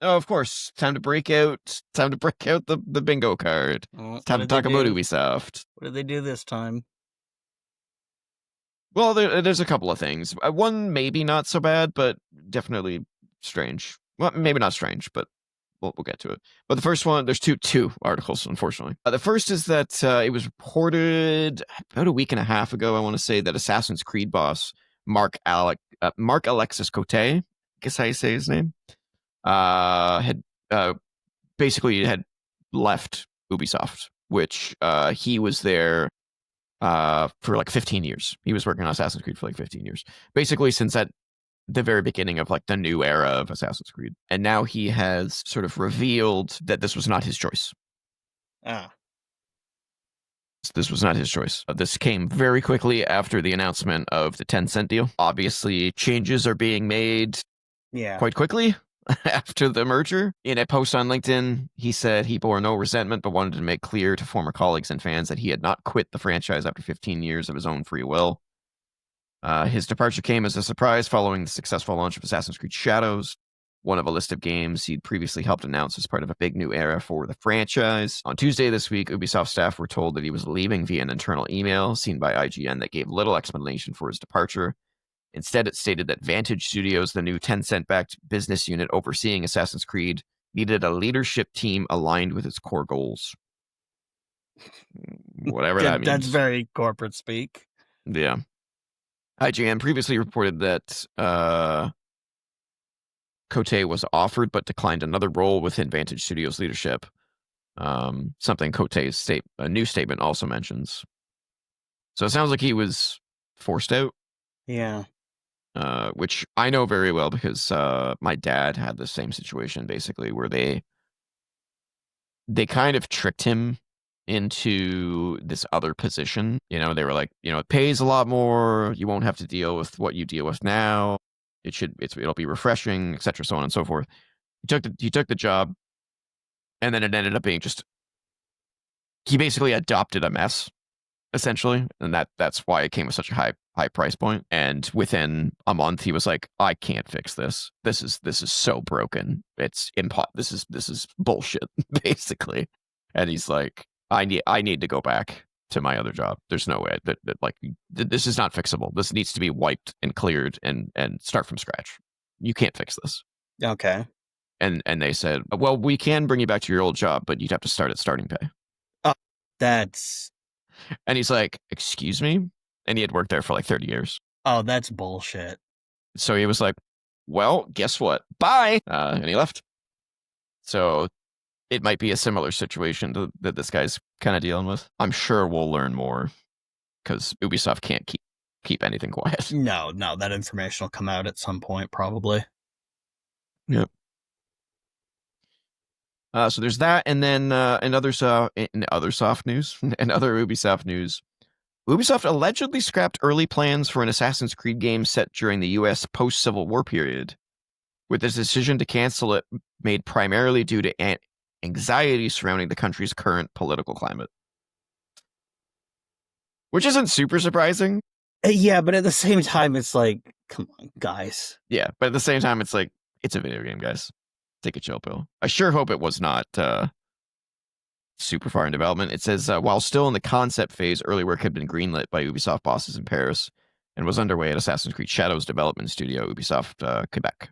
Oh, of course, time to break out the bingo card. It's time to talk about Ubisoft. What did they do this time? Well, there's a couple of things. One maybe not so bad, but definitely strange. Well, maybe not strange, but we'll get to it. But the first one, there's two articles, unfortunately. The first is that it was reported about a week and a half ago, I want to say, that Assassin's Creed boss Mark Alexis Cote, I guess how you say his name, had basically had left Ubisoft, which he was there for like 15 years. He was working on Assassin's Creed for like 15 years. Basically, since at the very beginning of like the new era of Assassin's Creed. And now he has sort of revealed that this was not his choice. This was not his choice. This came very quickly after the announcement of the Tencent deal. Obviously, changes are being made quite quickly after the merger. In a post on LinkedIn, he said he bore no resentment, but wanted to make clear to former colleagues and fans that he had not quit the franchise after 15 years of his own free will. His departure came as a surprise following the successful launch of Assassin's Creed Shadows, one of a list of games he'd previously helped announce as part of a big new era for the franchise. On Tuesday this week, Ubisoft staff were told that he was leaving via an internal email seen by IGN that gave little explanation for his departure. Instead, it stated that Vantage Studios, the new Tencent-backed business unit overseeing Assassin's Creed, needed a leadership team aligned with its core goals. Whatever that means. That's very corporate speak. Yeah. IGN previously reported that Cote was offered but declined another role within Vantage Studios leadership. Something Cote's a new statement also mentions. So it sounds like he was forced out. Yeah. Which I know very well because my dad had the same situation basically where they kind of tricked him into this other position. You know, they were like, you know, it pays a lot more. You won't have to deal with what you deal with now. It'll be refreshing, etc., so on and so forth. He took the job, and then it ended up being he basically adopted a mess, essentially, and that's why it came with such a high price point. And within a month, he was like, I can't fix this. This is so broken. It's this is bullshit, basically. And he's like, I need to go back to my other job. There's no way that this is not fixable. This needs to be wiped and cleared and start from scratch. You can't fix this. Okay. And they said, well, we can bring you back to your old job, but you'd have to start at starting pay. Oh, that's... And he's like, excuse me? And he had worked there for like 30 years. Oh, that's bullshit. So he was like, well, guess what? Bye. And he left. So it might be a similar situation that this guy's kind of dealing with. I'm sure we'll learn more because Ubisoft can't keep anything quiet. No, that information will come out at some point, probably. Yep. So there's that, and then in other Ubisoft news, Ubisoft allegedly scrapped early plans for an Assassin's Creed game set during the U.S. post-Civil War period, with the decision to cancel it made primarily due to anxiety surrounding the country's current political climate. Which isn't super surprising. Yeah, but at the same time, it's like, come on, guys. Yeah, but at the same time, it's like, it's a video game, guys. Take a chill pill. I sure hope it was not super far in development. It says, while still in the concept phase, early work had been greenlit by Ubisoft bosses in Paris and was underway at Assassin's Creed Shadows development studio, Ubisoft Quebec.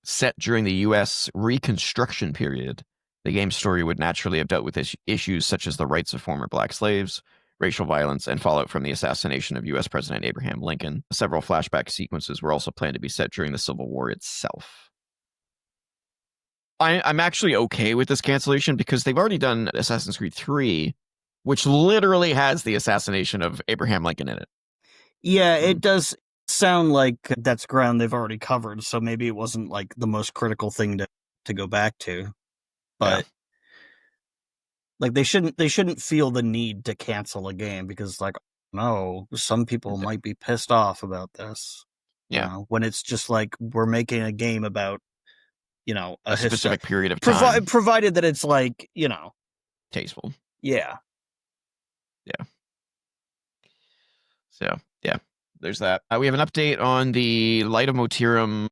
Set during the U.S. Reconstruction period, the game's story would naturally have dealt with issues such as the rights of former black slaves, racial violence, and fallout from the assassination of U.S. President Abraham Lincoln. Several flashback sequences were also planned to be set during the Civil War itself. I'm actually okay with this cancellation because they've already done Assassin's Creed 3, which literally has the assassination of Abraham Lincoln in it. Yeah, it does sound like that's ground they've already covered, so maybe it wasn't like the most critical thing to go back to. But like they shouldn't feel the need to cancel a game because like, no, some people might be pissed off about this. Yeah. You know, when it's just like we're making a game about, you know, a specific period of time. Provided that it's like, you know, tasteful. Yeah. Yeah. So, yeah, there's that. We have an update on the Light of Motirum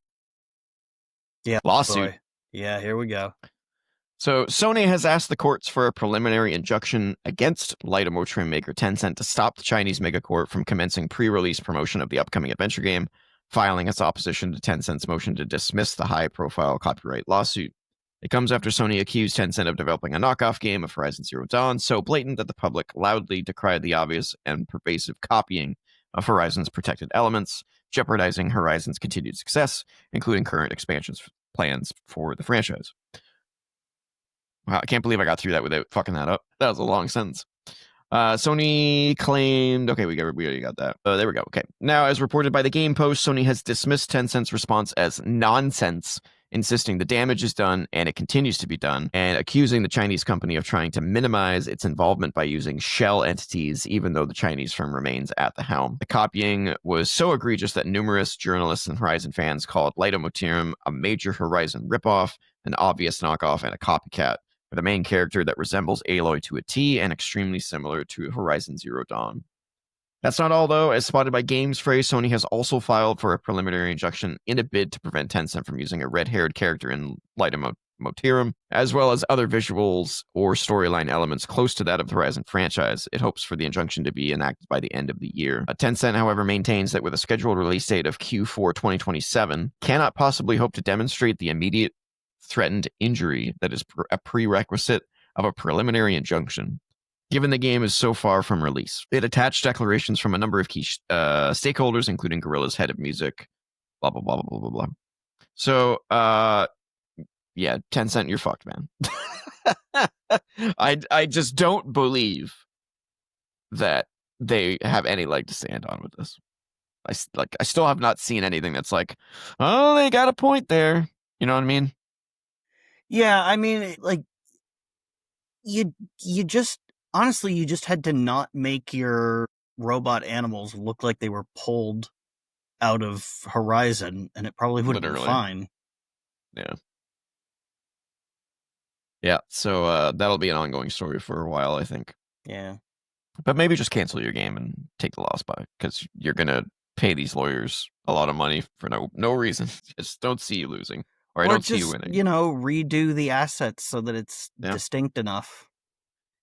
lawsuit. Boy. Yeah, here we go. So Sony has asked the courts for a preliminary injunction against Light of Motirum maker Tencent to stop the Chinese megacorp from commencing pre-release promotion of the upcoming adventure game, filing its opposition to Tencent's motion to dismiss the high-profile copyright lawsuit. It comes after Sony accused Tencent of developing a knockoff game of Horizon Zero Dawn so blatant that the public loudly decried the obvious and pervasive copying of Horizon's protected elements, jeopardizing Horizon's continued success, including current expansions plans for the franchise. Wow, I can't believe I got through that without fucking that up. That was a long sentence. Sony claimed... Okay, we already got that. There we go. Okay. Now, as reported by the Game Post, Sony has dismissed Tencent's response as nonsense insisting the damage is done and it continues to be done, and accusing the Chinese company of trying to minimize its involvement by using shell entities, even though the Chinese firm remains at the helm. The copying was so egregious that numerous journalists and Horizon fans called Leitomotirum a major Horizon ripoff, an obvious knockoff, and a copycat, with a main character that resembles Aloy to a T and extremely similar to Horizon Zero Dawn. That's not all, though. As spotted by Games Phrase, Sony has also filed for a preliminary injunction in a bid to prevent Tencent from using a red-haired character in Leitomotirum, as well as other visuals or storyline elements close to that of the Horizon franchise. It hopes for the injunction to be enacted by the end of the year. Tencent, however, maintains that with a scheduled release date of Q4 2027, cannot possibly hope to demonstrate the immediate threatened injury that is a prerequisite of a preliminary injunction, given the game is so far from release. It attached declarations from a number of key stakeholders, including Guerrilla's head of music, blah, blah, blah, blah, blah, blah. So, yeah, Tencent, you're fucked, man. I just don't believe that they have any leg to stand on with this. I still have not seen anything that's like, oh, they got a point there. You know what I mean? Yeah, I mean, like, you just honestly, you just had to not make your robot animals look like they were pulled out of Horizon, and it probably would have been fine. Yeah. Yeah, so that'll be an ongoing story for a while, I think. Yeah. But maybe just cancel your game and take the loss by, because you're going to pay these lawyers a lot of money for no reason. Just don't see you losing. Or I don't see you winning. Redo the assets so that it's distinct enough.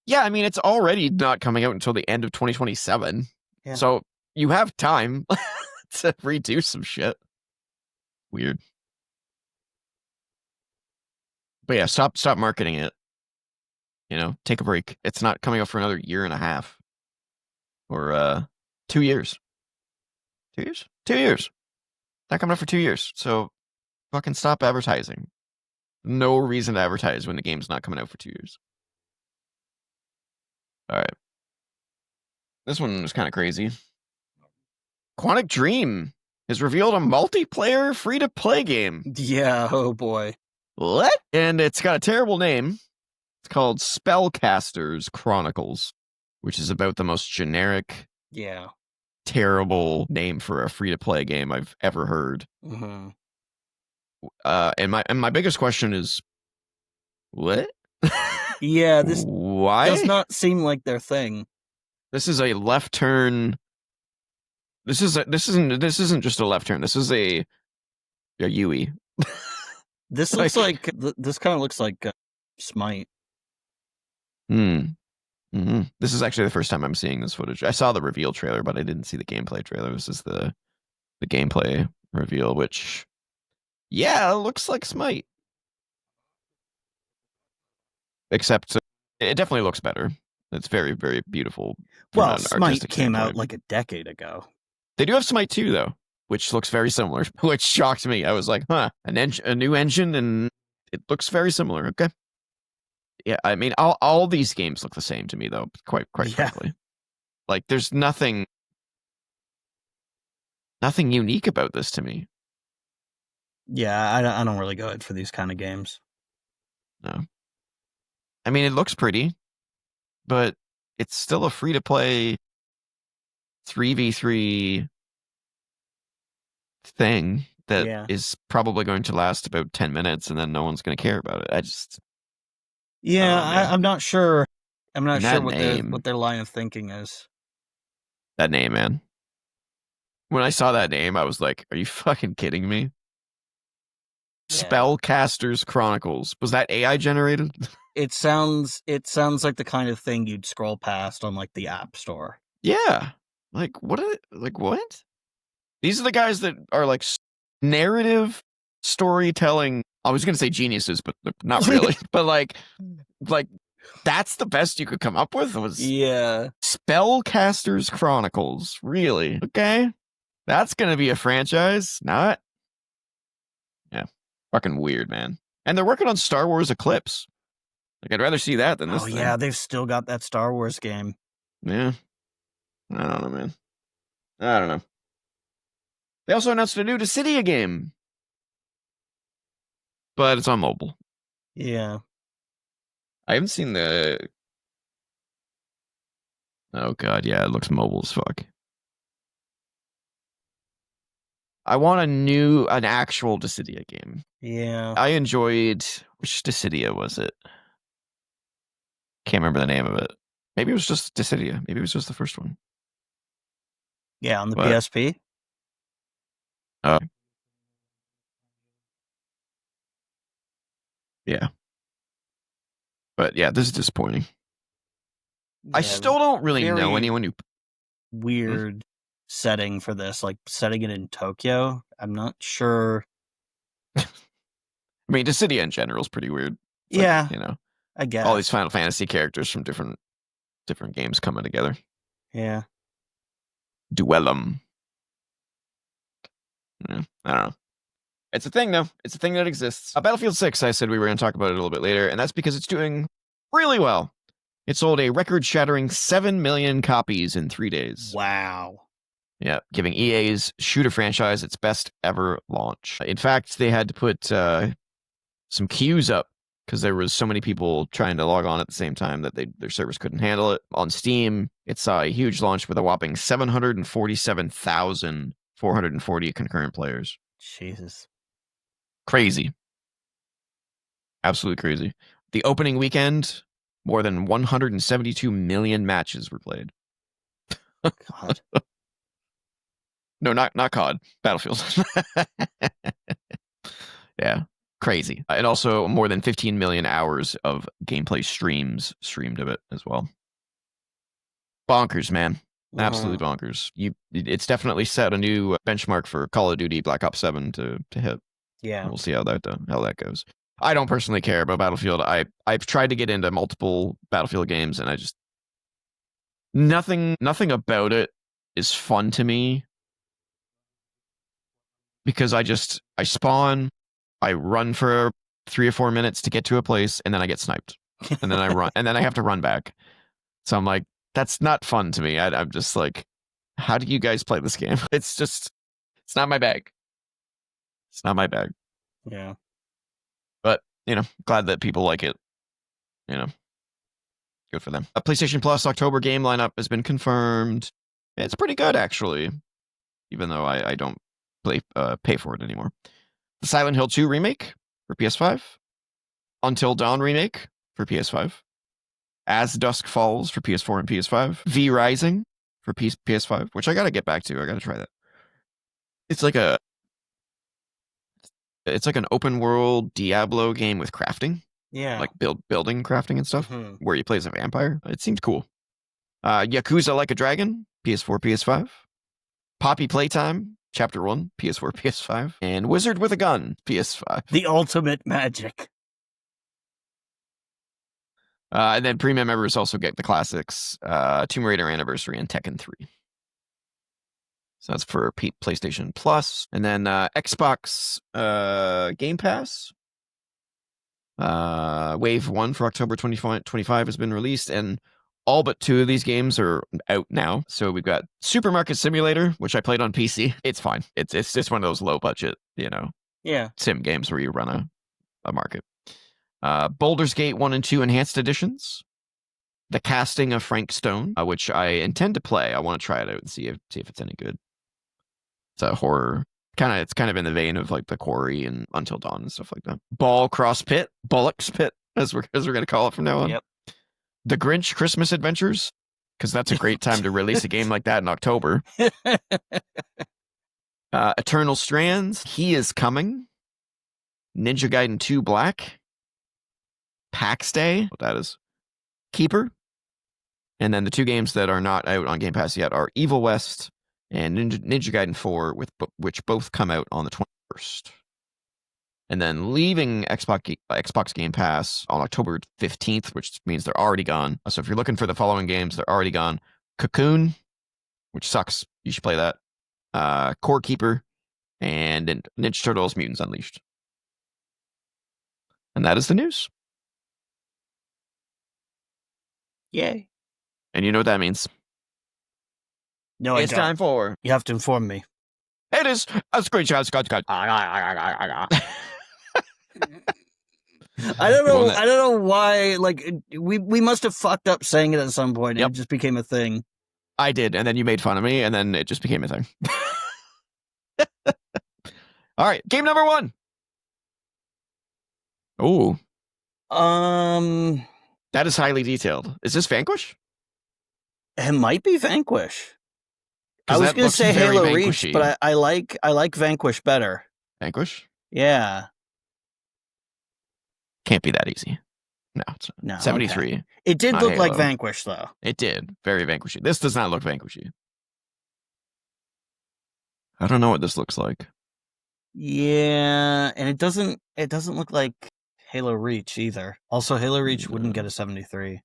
Yeah, I mean, it's already not coming out until the end of 2027. Yeah. So you have time to redo some shit. Weird. But yeah, stop marketing it. Take a break. It's not coming out for another year and a half. Or 2 years. 2 years? 2 years. Not coming out for 2 years. So fucking stop advertising. No reason to advertise when the game's not coming out for 2 years. All right. This one was kind of crazy. Quantic Dream has revealed a multiplayer free-to-play game. Yeah, oh boy. What? And it's got a terrible name. It's called Spellcasters Chronicles, which is about the most generic, terrible name for a free-to-play game I've ever heard. Mm-hmm. And my biggest question is, what? Yeah, this Why? does not seem like their thing. This is a left turn. This isn't just a left turn. This is a Yui. This looks like this kind of looks like Smite. Mm-hmm. This is actually the first time I'm seeing this footage. I saw the reveal trailer, but I didn't see the gameplay trailer. This is the gameplay reveal, which, yeah, looks like Smite. Except it definitely looks better. It's very, very beautiful. Well, Smite came out like a decade ago. They do have Smite 2, though, which looks very similar, which shocked me. I was like, huh, a new engine, and it looks very similar. Okay. Yeah, I mean, all these games look the same to me, though, quite frankly. Like, there's nothing unique about this to me. Yeah, I don't really go in for these kind of games. No. I mean, it looks pretty, but it's still a free-to-play 3v3 thing that is probably going to last about 10 minutes, and then no one's going to care about it. I'm not sure. I'm not sure what their line of thinking is. That name, man. When I saw that name, I was like, are you fucking kidding me? Yeah. Spellcasters Chronicles. Was that AI generated? It sounds like the kind of thing you'd scroll past on like the App Store. Yeah. Like what? What? These are the guys that are like narrative storytelling. I was going to say geniuses, but not really. But like that's the best you could come up with was Spellcasters Chronicles. Really? Okay. That's going to be a franchise. Not. Yeah. Fucking weird, man. And they're working on Star Wars Eclipse. Like, I'd rather see that than this thing. Yeah, they've still got that Star Wars game. Yeah. I don't know, man. I don't know. They also announced a new Dissidia game. but it's on mobile. Yeah. I haven't seen the. Oh god, yeah, it looks mobile as fuck. I want an actual Dissidia game. Yeah. I enjoyed which Dissidia was it? Can't remember the name of it. Maybe it was just Dissidia. Maybe it was just the first one. Yeah, on the But PSP. uh, yeah. But yeah, this is disappointing. I Yeah, still don't really know very anyone who. Hmm? weird setting for this. Like setting it in Tokyo. I'm not sure. I mean, Dissidia in general is pretty weird. It's Yeah, like, I all these guess. Final Fantasy characters from different games coming together. Yeah. Duellum. Yeah, I don't know. It's a thing, though. It's a thing that exists. Battlefield 6, I said we were going to talk about it a little bit later, and that's because it's doing really well. It sold a record-shattering 7 million copies in 3 days. Wow. Yeah, giving EA's shooter franchise its best ever launch. In fact, they had to put some queues up because there was so many people trying to log on at the same time that their servers couldn't handle it. On Steam, it saw a huge launch with a whopping 747,440 concurrent players. Jesus. Crazy. Absolutely crazy. The opening weekend, more than 172 million matches were played. God. No, not COD. Battlefield. Yeah. Crazy. And also more than 15 million hours of gameplay streamed of it as well. Bonkers, man. Absolutely bonkers. It's definitely set a new benchmark for Call of Duty Black Ops 7 to hit. Yeah. We'll see how that goes. I don't personally care about Battlefield. I've tried to get into multiple Battlefield games, and I just nothing about it is fun to me because I spawn, I run for 3 or 4 minutes to get to a place, and then I get sniped, and then I run, and then I have to run back. So I'm like, that's not fun to me. I'm just like, how do you guys play this game? It's not my bag. It's not my bag. Yeah. But glad that people like it. Good for them. A PlayStation Plus October game lineup has been confirmed. It's pretty good, actually, even though I don't pay for it anymore. The Silent Hill 2 remake for PS5. Until Dawn remake for PS5. As Dusk Falls for PS4 and PS5. V Rising for PS5, which I gotta get back to. I gotta try that. It's like an open world Diablo game with crafting. Yeah. Like building crafting and stuff, Mhm. where you play as a vampire. It seems cool. Yakuza Like a Dragon, PS4, PS5. Poppy Playtime, Chapter 1, PS4, PS5. And Wizard with a Gun, PS5. The ultimate magic. And then premium members also get the classics, Tomb Raider Anniversary and Tekken 3. So that's for PlayStation Plus. And then Xbox Game Pass. Wave 1 for October 2025 has been released, and all but 2 of these games are out now. So we've got Supermarket Simulator, which I played on PC. It's fine. It's just one of those low budget, Yeah. sim games where you run a market. Baldur's Gate 1 and 2 Enhanced Editions. The Casting of Frank Stone, which I intend to play. I want to try it out and see if it's any good. It's a horror. It's kind of in the vein of like The Quarry and Until Dawn and stuff like that. Bullocks Pit, as we're gonna call it from now on. Yep. The Grinch Christmas Adventures, because that's a great time to release a game like that in October. Eternal Strands, He Is Coming. Ninja Gaiden 2 Black. PAX Day, what that is. Keeper. And then the 2 games that are not out on Game Pass yet are Evil West and Ninja Gaiden 4, which both come out on the 21st. And then leaving Xbox Game Pass on October 15th, which means they're already gone. So if you're looking for the following games, they're already gone. Cocoon, which sucks. You should play that. Core Keeper, and Ninja Turtles Mutants Unleashed. And that is the news. Yay. And you know what that means. No, It's I don't. time for... You have to inform me. It is a screenshot. Scott. I don't Well, know. I don't know why. Like we must have fucked up saying it at some point, and Yep. it just became a thing. I did, and then you made fun of me, and then it just became a thing. All right, game number 1. Oh, Um, that is highly detailed. Is this Vanquish? it might be Vanquish. I Because was that gonna looks say very Halo Reach, Vanquishy. but I like Vanquish better. Vanquish? Yeah. Can't be that easy. No, it's not. No. 73. Okay. It did Not look like Halo. Vanquish, though. It did. Very Vanquishy. This does not look Vanquishy. I don't know what this looks like. Yeah, and it doesn't look like Halo Reach either. Also, Halo Reach wouldn't get a 73.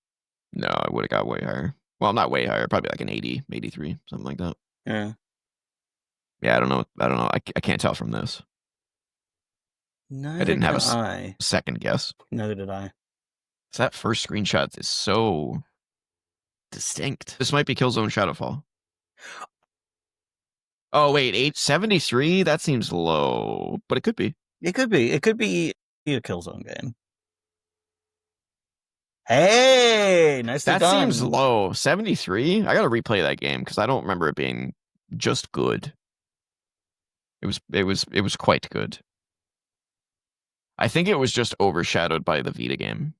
No, I would have got way higher. Well, not way higher. Probably like an 80, 83, something like that. Yeah. Yeah, I don't know. I can't tell from this. Neither I didn't have can a I. second guess. Neither did I. So that first screenshot is so distinct. This might be Killzone Shadowfall. Oh, wait, 873? That seems low, but it could be. It could be. It could be a Killzone game. Hey, nicely That done. seems low. 73? I gotta replay that game because I don't remember it being just good. It was quite good. I think it was just overshadowed by the Vita game.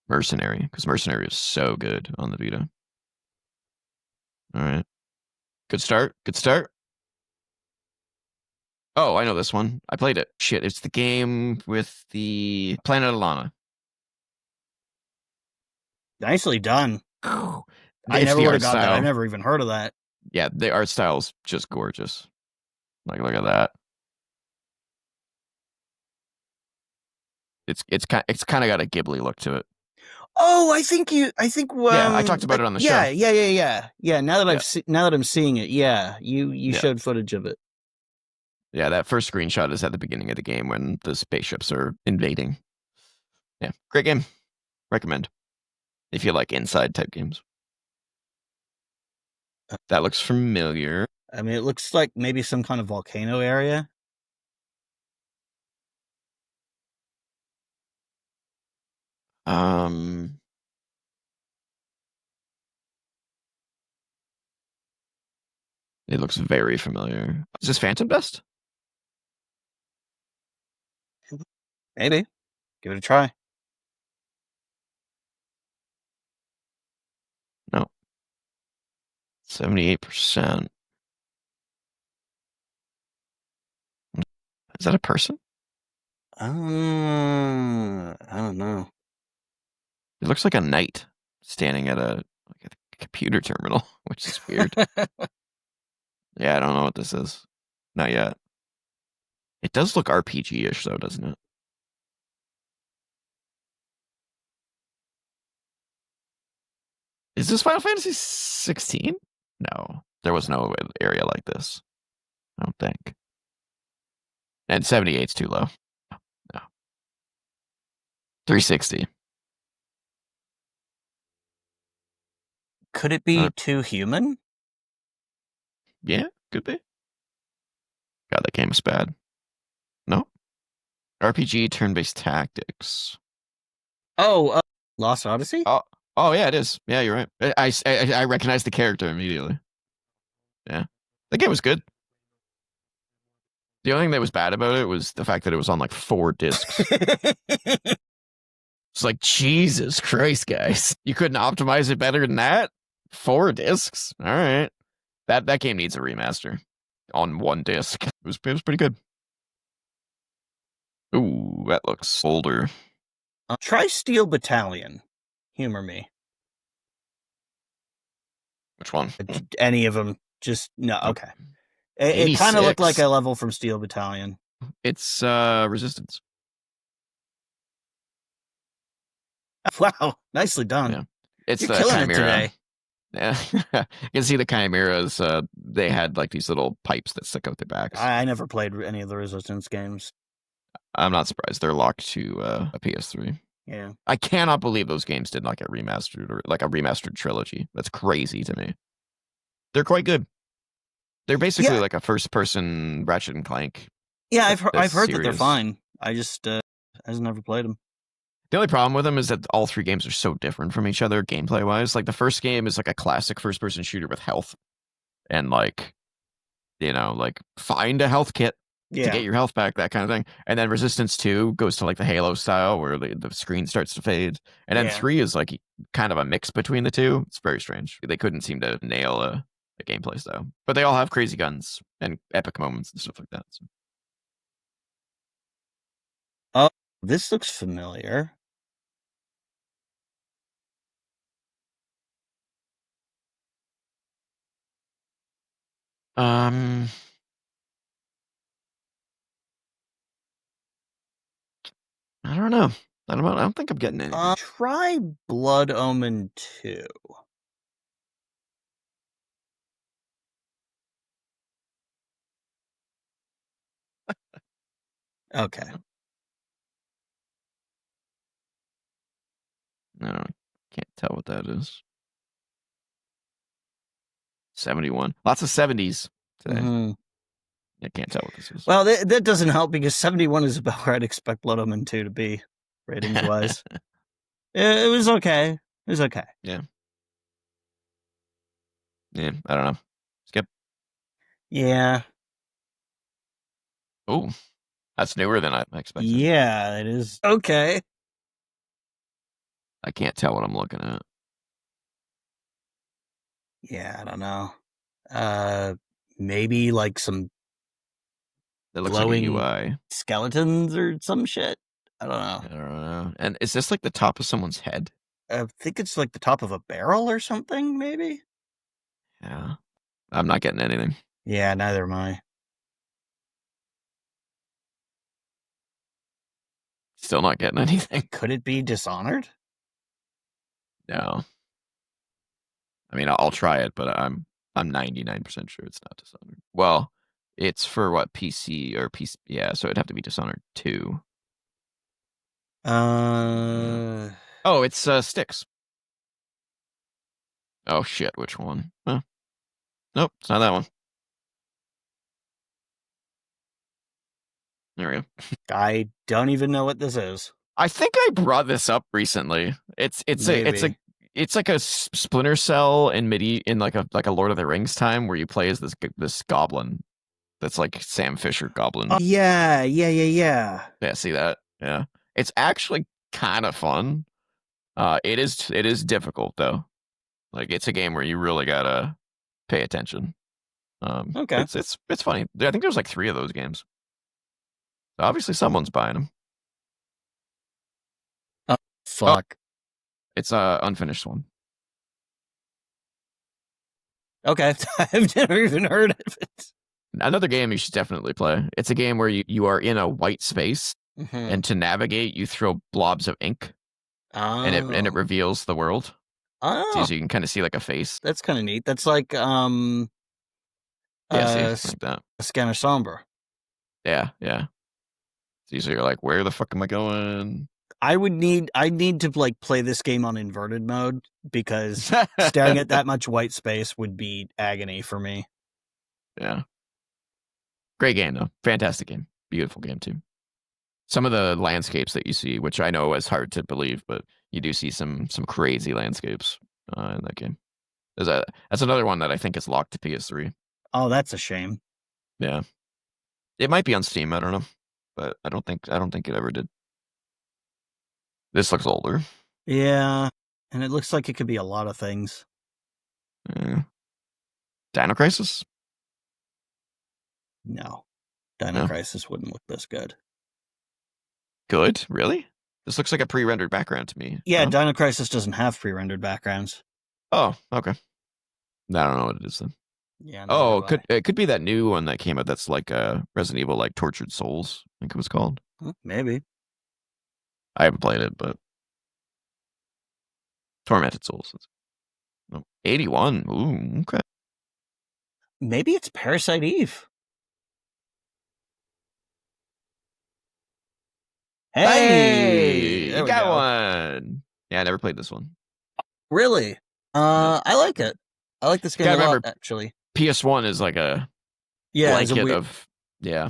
Mercenary, because Mercenary is so good on the Vita. All right. Good start. Good start. Oh, I know this one. I played it. Shit, it's the game with the Planet Alana. Nicely done. I I never would have got that. I never even heard of that. Yeah, the art style's just gorgeous. Like, look at that. It's kind of got a Ghibli look to it. Oh, I think yeah, I talked about it on the show. Yeah. Now that I'm seeing it, yeah, you showed footage of it. Yeah, that first screenshot is at the beginning of the game when the spaceships are invading. Yeah, great game. Recommend if you like inside type games. That looks familiar. I mean, it looks like maybe some kind of volcano area. It looks very familiar. Is this Phantom Dust? Maybe. Give it a try. No. 78%. Is that a person? I don't know. It looks like a knight standing at a computer terminal, which is weird. Yeah, I don't know what this is. Not yet. It does look RPG-ish, though, doesn't it? Is this Final Fantasy 16? No, there was no area like this. I don't think. And 78's too low. No. 360. Could it be too human? Yeah, could be. God, that game is bad. No? RPG turn-based tactics. Oh, Lost Odyssey? Oh, yeah, it is. Yeah, you're right. I recognize the character immediately. Yeah. The game was good. The only thing that was bad about it was the fact that it was on like 4 discs. It's like, Jesus Christ, guys. You couldn't optimize it better than that? 4 discs? All right. That game needs a remaster on 1 disc. It was pretty good. Ooh, that looks older. Try Steel Battalion. Humor me. Which one? Any of them. Just, no, okay. It kind of looked like a level from Steel Battalion. It's Resistance. Wow, nicely done. Yeah. It's You're the killing Chimera. it today. Yeah. You can see the Chimeras, they had like these little pipes that stick out their backs. I never played any of the Resistance games. I'm not surprised. They're locked to a PS3. Yeah. I cannot believe those games did not get remastered or like a remastered trilogy. That's crazy to me. They're quite good. They're basically like a first-person Ratchet and Clank. Yeah, That's I've heard that they're serious. fine. I just never played them. The only problem with them is that all three games are so different from each other gameplay wise. Like the first game is like a classic first person shooter with health and like, like find a health kit to Yeah, get your health back, that kind of thing. And then Resistance 2 goes to like the Halo style where the screen starts to fade. And then yeah. 3 is like kind of a mix between the two. It's very strange. They couldn't seem to nail a gameplay style. But they all have crazy guns and epic moments and stuff like that. So. Oh, this looks familiar. Um, I don't know. I don't think I'm getting anything. Try Blood Omen 2. Okay. I don't know. Can't tell what that is. 71. Lots of 70s today. Mm-hmm. I can't tell what this is. Well, that doesn't help because 71 is about where I'd expect Blood Omen 2 to be, ratings wise. It was okay. It was okay. Yeah. Yeah, I don't know. Skip. Yeah. Oh, that's newer than I expected. Yeah, it is. Okay. I can't tell what I'm looking at. Yeah, I don't know. Maybe like some It looks like a glowing UI. skeletons or some shit. I don't know. I don't know. And is this like the top of someone's head? I think it's like the top of a barrel or something, maybe? Yeah. I'm not getting anything. Yeah, neither am I. Still not getting anything. Could it be Dishonored? No. I mean, I'll try it, but I'm 99% sure it's not Dishonored. Well, it's for what, PC or PC? Yeah, so it'd have to be Dishonored 2. Uh, Oh, it's Sticks. Oh shit, which one? Huh. Nope, it's not that one. There we go. I don't even know what this is. I think I brought this up recently. Maybe. It's like a Splinter Cell in like a Lord of the Rings time where you play as this goblin that's like Sam Fisher goblin. Oh, yeah. Yeah, see that? Yeah. It's actually kind of fun. It is difficult though. Like it's a game where you really gotta pay attention. Okay. It's funny. I think there's like 3 of those games. Obviously someone's buying them. Oh, fuck. It's a unfinished one. Okay. I've never even heard of it. Another game you should definitely play. It's a game where you are in a white space, and to navigate, you throw blobs of ink, and it Oh. reveals the world. Oh. So you can kind of see like a face. That's kind of neat. That's like Yeah, see, like that. Scanner Sombra. Yeah, yeah. So you're like, where the fuck am I going? I need to like play this game on inverted mode because staring at that much white space would be agony for me. Yeah. Great game though. Fantastic game. Beautiful game too. Some of the landscapes that you see, which I know is hard to believe, but you do see some crazy landscapes in that game. That's another one that I think is locked to PS3. Oh, that's a shame. Yeah. It might be on Steam, I don't know. But I don't think it ever did. This looks older. Yeah, and it looks like it could be a lot of things. Dino Crisis? No. Dino Crisis wouldn't look this good. Good? Really? This looks like a pre-rendered background to me. Yeah, Huh? Dino Crisis doesn't have pre-rendered backgrounds. Oh, okay. I don't know what it is then. Yeah. Oh, it could be that new one that came out that's like Resident Evil, like Tortured Souls, I think it was called. Maybe. I haven't played it, but Tormented Souls. 81. Ooh, okay. Maybe it's Parasite Eve. Hey, there you we got go. one. Yeah, I never played this one. Really? I like it. I like this game a lot, actually. PS1 is like a blanket of Yeah.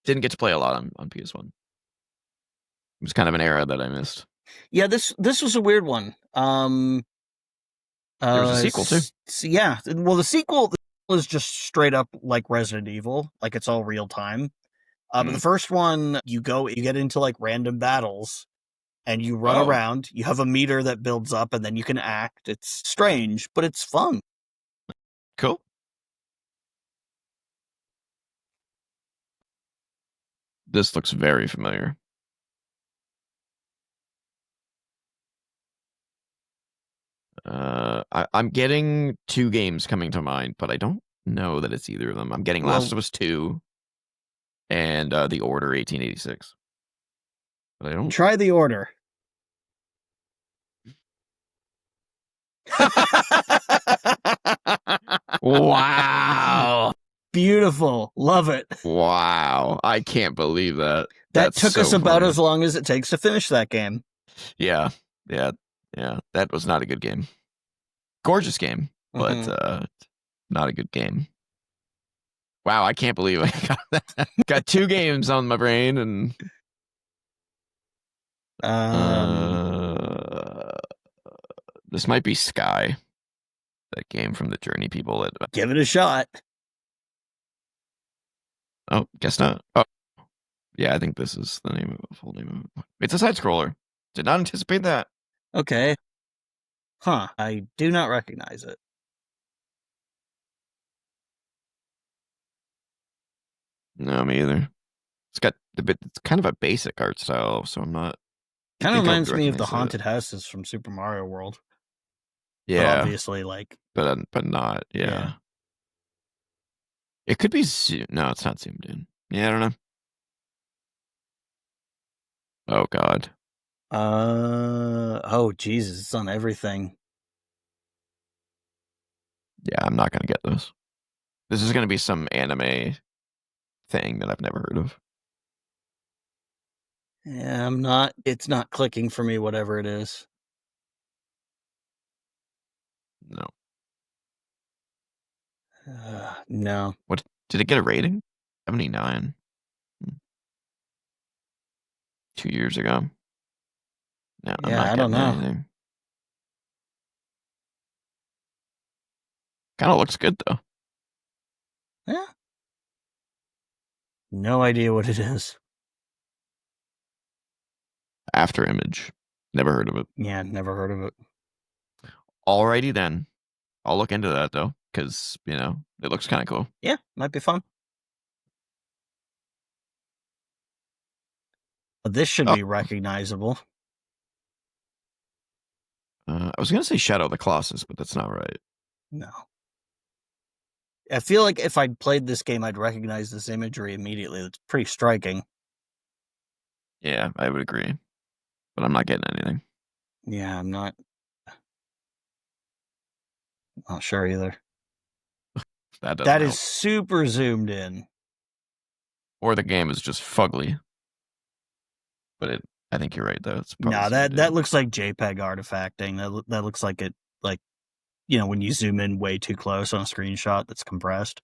Didn't get to play a lot on PS1. It was kind of an era that I missed. Yeah, this was a weird one. There was a sequel too. Yeah, well, the sequel was just straight up like Resident Evil, like it's all real time. But the first one, you get into like random battles, and you run around. You have a meter that builds up, and then you can act. It's strange, but it's fun. Cool. This looks very familiar. I'm getting two games coming to mind, but I don't know that it's either of them. I'm getting Last of Us 2 and The Order 1886. But I don't try The Order. Wow. Beautiful. Love it. Wow. I can't believe that. That took us about as long as it takes to finish that game. Yeah. Yeah. Yeah. That was not a good game. Gorgeous game, but not a good game. Wow, I can't believe I got that. Got two games on my brain, and this might be Sky, that game from the Journey people. Give it a shot. Oh, guess not. Oh, yeah, I think this is the full name of it. It's a side scroller. Did not anticipate that. Okay. Huh. I do not recognize it. No, me either. It's kind of a basic art style, so I'm not. Kind of reminds me of the haunted houses from Super Mario World. Yeah, but obviously, like, but not. Yeah. It could be no, it's not zoomed in. Yeah, I don't know. Oh God. Oh Jesus, it's on everything. Yeah, I'm not gonna get this. This is gonna be some anime thing that I've never heard of. Yeah, it's not clicking for me, whatever it is. No. No. What did it get a rating? 79. 2 years ago. No, I'm not I don't getting know. anything. Kind of looks good though. Yeah. No idea what it is. After Image. Never heard of it. Yeah, never heard of it. Alrighty then. I'll look into that though, because it looks kind of cool. Yeah, might be fun. This should be recognizable. I was gonna say Shadow of the Colossus, but that's not right. No. I feel like if I'd played this game, I'd recognize this imagery immediately. It's pretty striking. Yeah, I would agree. But I'm not getting anything. Yeah, I'm not sure either. That is super zoomed in. Or the game is just fugly. But I think you're right though. It's no, that looks like JPEG artifacting. That looks like it, like, when you zoom in way too close on a screenshot that's compressed.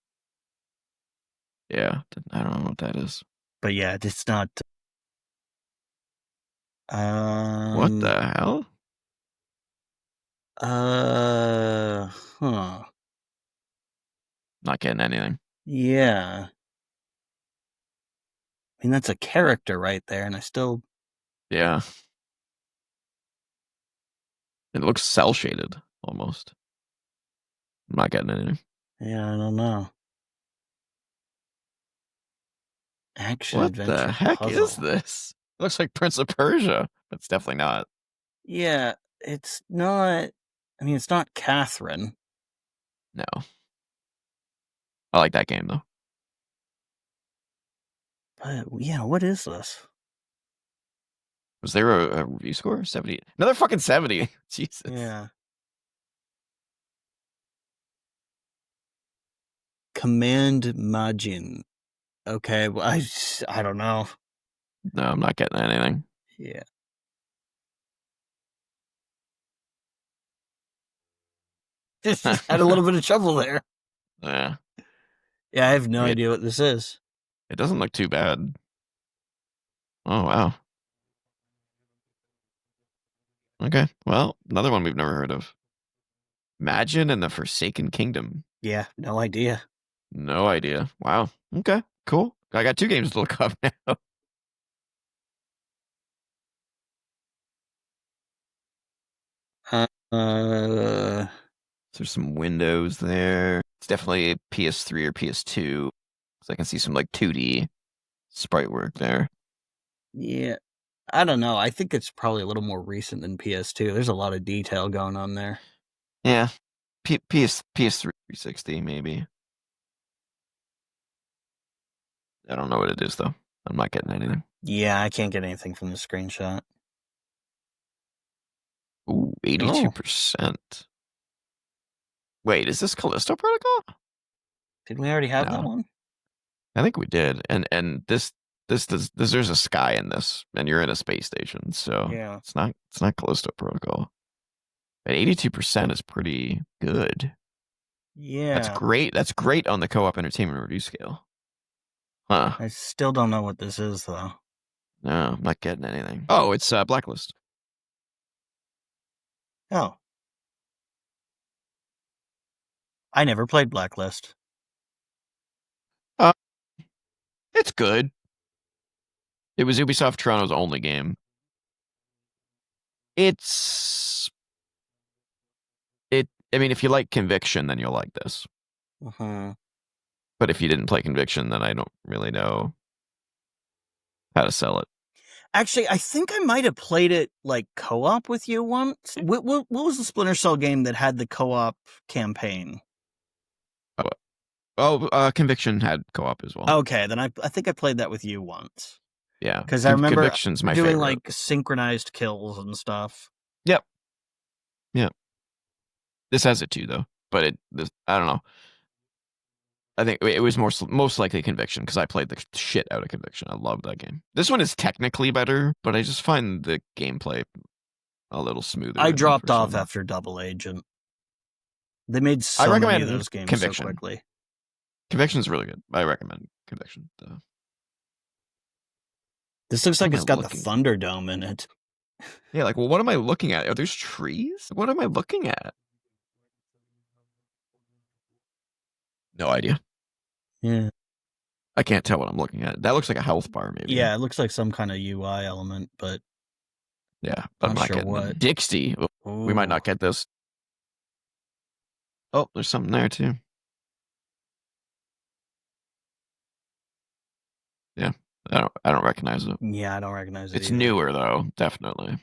Yeah, I don't know what that is. But yeah, it's not. What the hell? Huh. Not getting anything. Yeah. I mean, that's a character right there, and I still. Yeah. It looks cell shaded almost. I'm not getting anything. Yeah, I don't know. Action what adventure. What the heck puzzle. is this? It looks like Prince of Persia. It's definitely not. Yeah, it's not. I mean, it's not Catherine. No. I like that game though. But yeah, what is this? Was there a review score? 70. Another fucking 70. Jesus. Yeah. Command Majin. Okay, well, I don't know. No, I'm not getting anything. Yeah. Just had a little bit of trouble there. Yeah. Yeah, I have no idea what this is. It doesn't look too bad. Oh, wow. Okay. Well, another one we've never heard of. Imagine and the Forsaken Kingdom. Yeah, no idea. No idea. Wow. Okay. Cool. I got 2 games to look up now. Uh, There's some windows there. It's definitely PS3 or PS2. So I can see some like 2D sprite work there. yeah. I don't know. I think it's probably a little more recent than PS2. There's a lot of detail going on there. Yeah. PS3 360 maybe. I don't know what it is though. I'm not getting anything. Yeah, I can't get anything from the screenshot. Ooh, 82%. Wait, is this Callisto Protocol? Did we already have that No. one? I think we did. And this there's a sky in this, and you're in a space station, so Yeah. it's not Callisto Protocol. But 82% is pretty good. That's Yeah. great. That's great on the co-op entertainment review scale. Huh. I still don't know what this is, though. No, I'm not getting anything. Oh, it's Blacklist. Oh. I never played Blacklist. Uh, it's good. It was Ubisoft Toronto's only game. It's I mean, if you like Conviction, then you'll like this. Mm-hmm. But if you didn't play Conviction, then I don't really know how to sell it. Actually, I think I might have played it like co-op with you once. What was the Splinter Cell game that had the co-op campaign? Conviction had co-op as well. Okay, then I think I played that with you once. Yeah, Because I remember Conviction's my doing favorite. like synchronized kills and stuff. Yep. This has it too, though. But I don't know. I think it was most likely Conviction because I played the shit out of Conviction. I love that game. This one is technically better, but I just find the gameplay a little smoother. I dropped off after Double Agent. They made so many of those games so quickly. Conviction's really good. I recommend Conviction. This looks like it's got the Thunderdome in it. Yeah, like, well, what am I looking at? Are there trees? What am I looking at? No idea. Yeah. I can't tell what I'm looking at. That looks like a health bar, maybe. Yeah, it looks like some kind of UI element, but yeah, but I'm not sure getting what. it. Dixie. We might not get this. Oh, there's something there too. Yeah, I don't recognize it. Yeah, I don't recognize it. It's newer though, definitely.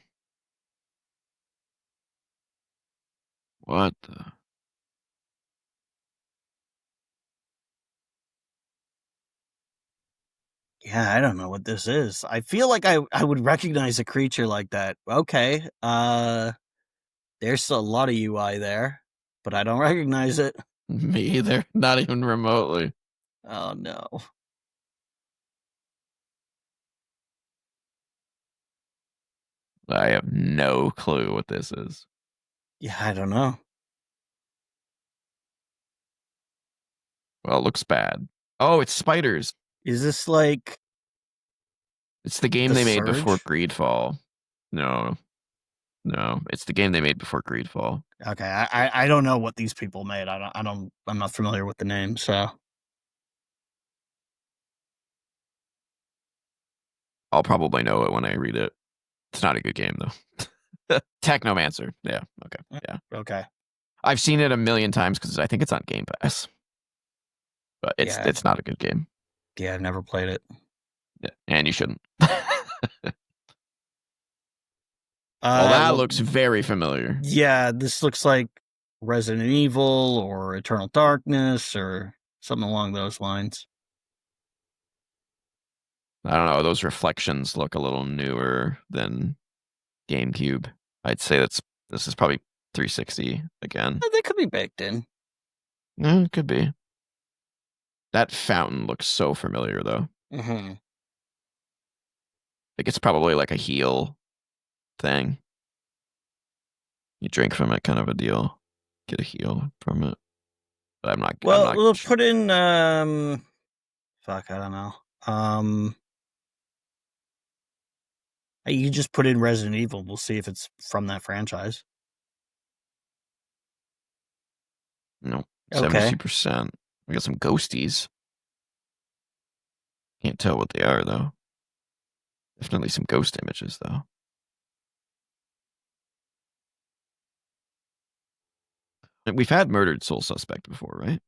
What the? Yeah, I don't know what this is. I feel like I would recognize a creature like that. Okay, there's a lot of UI there, but I don't recognize it. Me either. Not even remotely. Oh no. I have no clue what this is. Yeah, I don't know. Well, it looks bad. Oh, it's spiders. Is this like It's the game they made before Greedfall. No, it's the game they made before Greedfall. Okay, I don't know what these people made. I'm not familiar with the name, so I'll probably know it when I read it. It's not a good game though. Technomancer. Yeah. Okay. Yeah. Okay. I've seen it a million times because I think it's on Game Pass. But it's not a good game. Yeah, I've never played it. Yeah, and you shouldn't. Well, that looks very familiar. Yeah, this looks like Resident Evil or Eternal Darkness or something along those lines. I don't know. Those reflections look a little newer than GameCube. I'd say this is probably 360 again. They could be baked in. It could be. That fountain looks so familiar, though. Mm-hmm. Like it's probably like a heal thing. You drink from it, kind of a deal. Get a heal from it. But I'm not. Well, we'll put in. Fuck, I don't know. Um, you just put in Resident Evil. We'll see if it's from that franchise. No, Okay. 72%. We got some ghosties. Can't tell what they are though. Definitely some ghost images though. And we've had Murdered Soul Suspect before, right?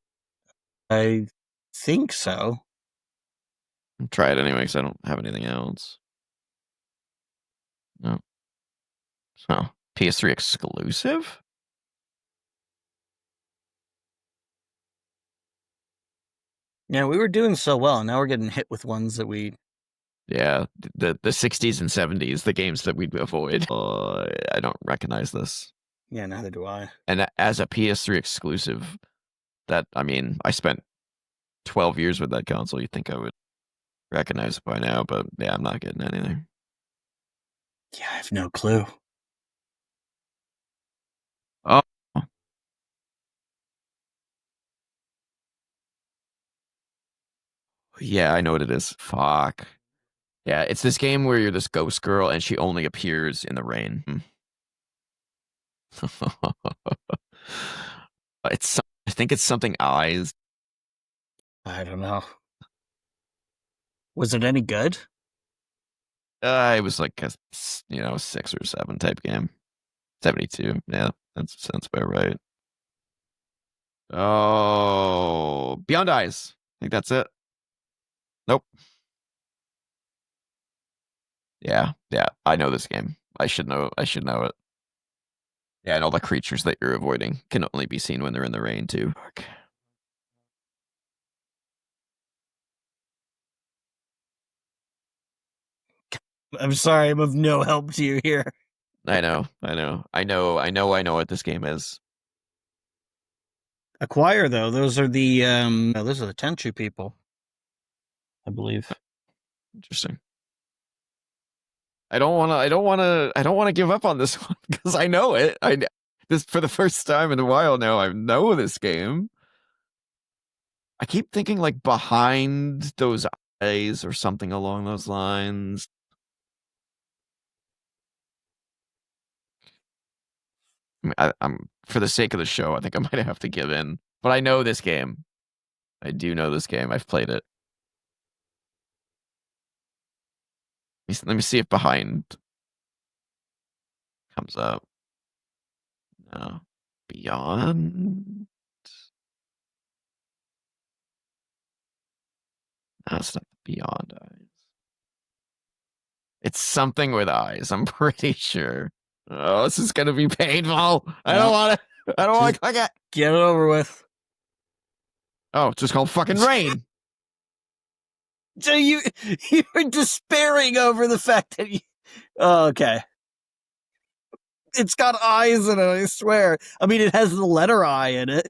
I think so. I'll try it anyway because I don't have anything else. No. So PS3 exclusive? Yeah, we were doing so well, and now we're getting hit with ones that we. Yeah, the 60s and 70s, the games that we'd avoid. I don't recognize this. Yeah, neither do I. And as a PS3 exclusive, I spent 12 years with that console. You'd think I would recognize it by now, but yeah, I'm not getting anything. Yeah, I have no clue. Oh, yeah, I know what it is. Fuck. Yeah, it's this game where you're this ghost girl and she only appears in the rain. I think it's something eyes. I don't know. Was it any good? It was like a 6 or 7 type game. 72. Yeah, that sounds about right. Oh, Beyond Eyes. I think that's it. Nope. Yeah, I know this game. I should know it. Yeah, and all the creatures that you're avoiding can only be seen when they're in the rain too. Fuck. I'm sorry, I'm of no help to you here. I know what this game is. Acquire though, those are the Tenchu people, I believe. Interesting. I don't want to give up on this one because I know it. This for the first time in a while now. I know this game. I keep thinking like behind those eyes or something along those lines. I'm for the sake of the show, I think I might have to give in. But I know this game. I do know this game. I've played it. Let me see if behind comes up. No. Beyond. No, it's not beyond eyes. It's something with eyes. I'm pretty sure. Oh, this is gonna be painful. I don't want to. I don't want to click it. Get it over with. Oh, it's just called fucking Rain. So you're despairing over the fact that you. Oh, okay. It's got eyes in it, I swear. I mean, it has the letter I in it.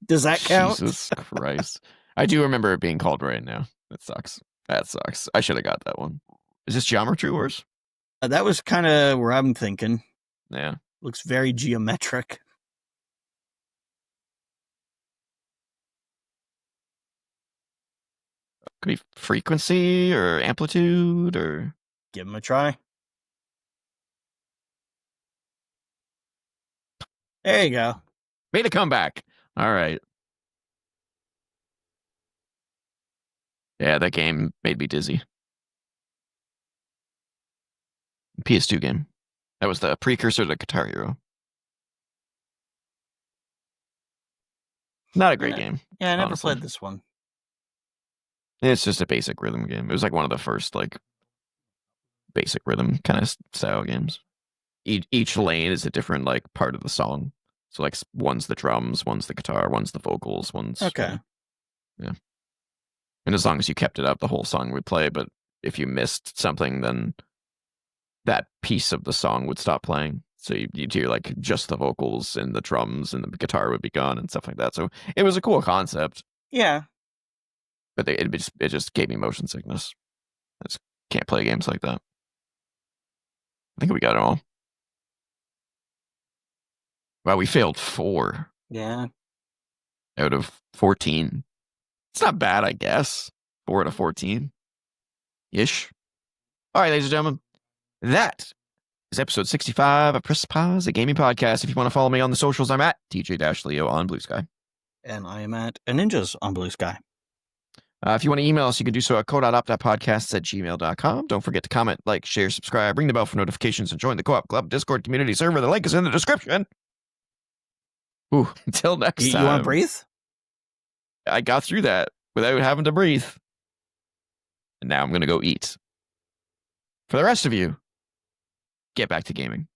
Does that count? Jesus Christ. I do remember it being called Rain now. That sucks. That sucks. I should have got that one. Is this Geometry Wars? That was kind of where I'm thinking. Yeah. Looks very geometric. Could be frequency or amplitude or. Give him a try. There you go. Made a comeback. All right. Yeah, that game made me dizzy. PS2 game. That was the precursor to Guitar Hero. Not a great game. Yeah, I never honestly. played this one. It's just a basic rhythm game. It was like one of the first like basic rhythm kind of style games. Each lane is a different like part of the song. So like one's the drums, one's the guitar, one's the vocals, one's okay. Yeah. And as long as you kept it up, the whole song would play. But if you missed something, then that piece of the song would stop playing. So you'd hear like just the vocals and the drums and the guitar would be gone and stuff like that. So it was a cool concept. Yeah. But it just gave me motion sickness. I just can't play games like that. I think we got it all. Wow, we failed 4. Yeah. Out of 14. It's not bad, I guess. 4 out of 14. ish. All right, ladies and gentlemen, that is episode 65 of Press Pause, a gaming podcast. If you want to follow me on the socials, I'm at TJ-Leo on BlueSky. And I am at Ninjas on BlueSky. If you want to email us, you can do so at co.op.podcasts@gmail.com. Don't forget to comment, like, share, subscribe, ring the bell for notifications, and join the Co-op Club Discord community server. The link is in the description. Ooh, until next time. You want to breathe? I got through that without having to breathe. And now I'm going to go eat. For the rest of you, get back to gaming.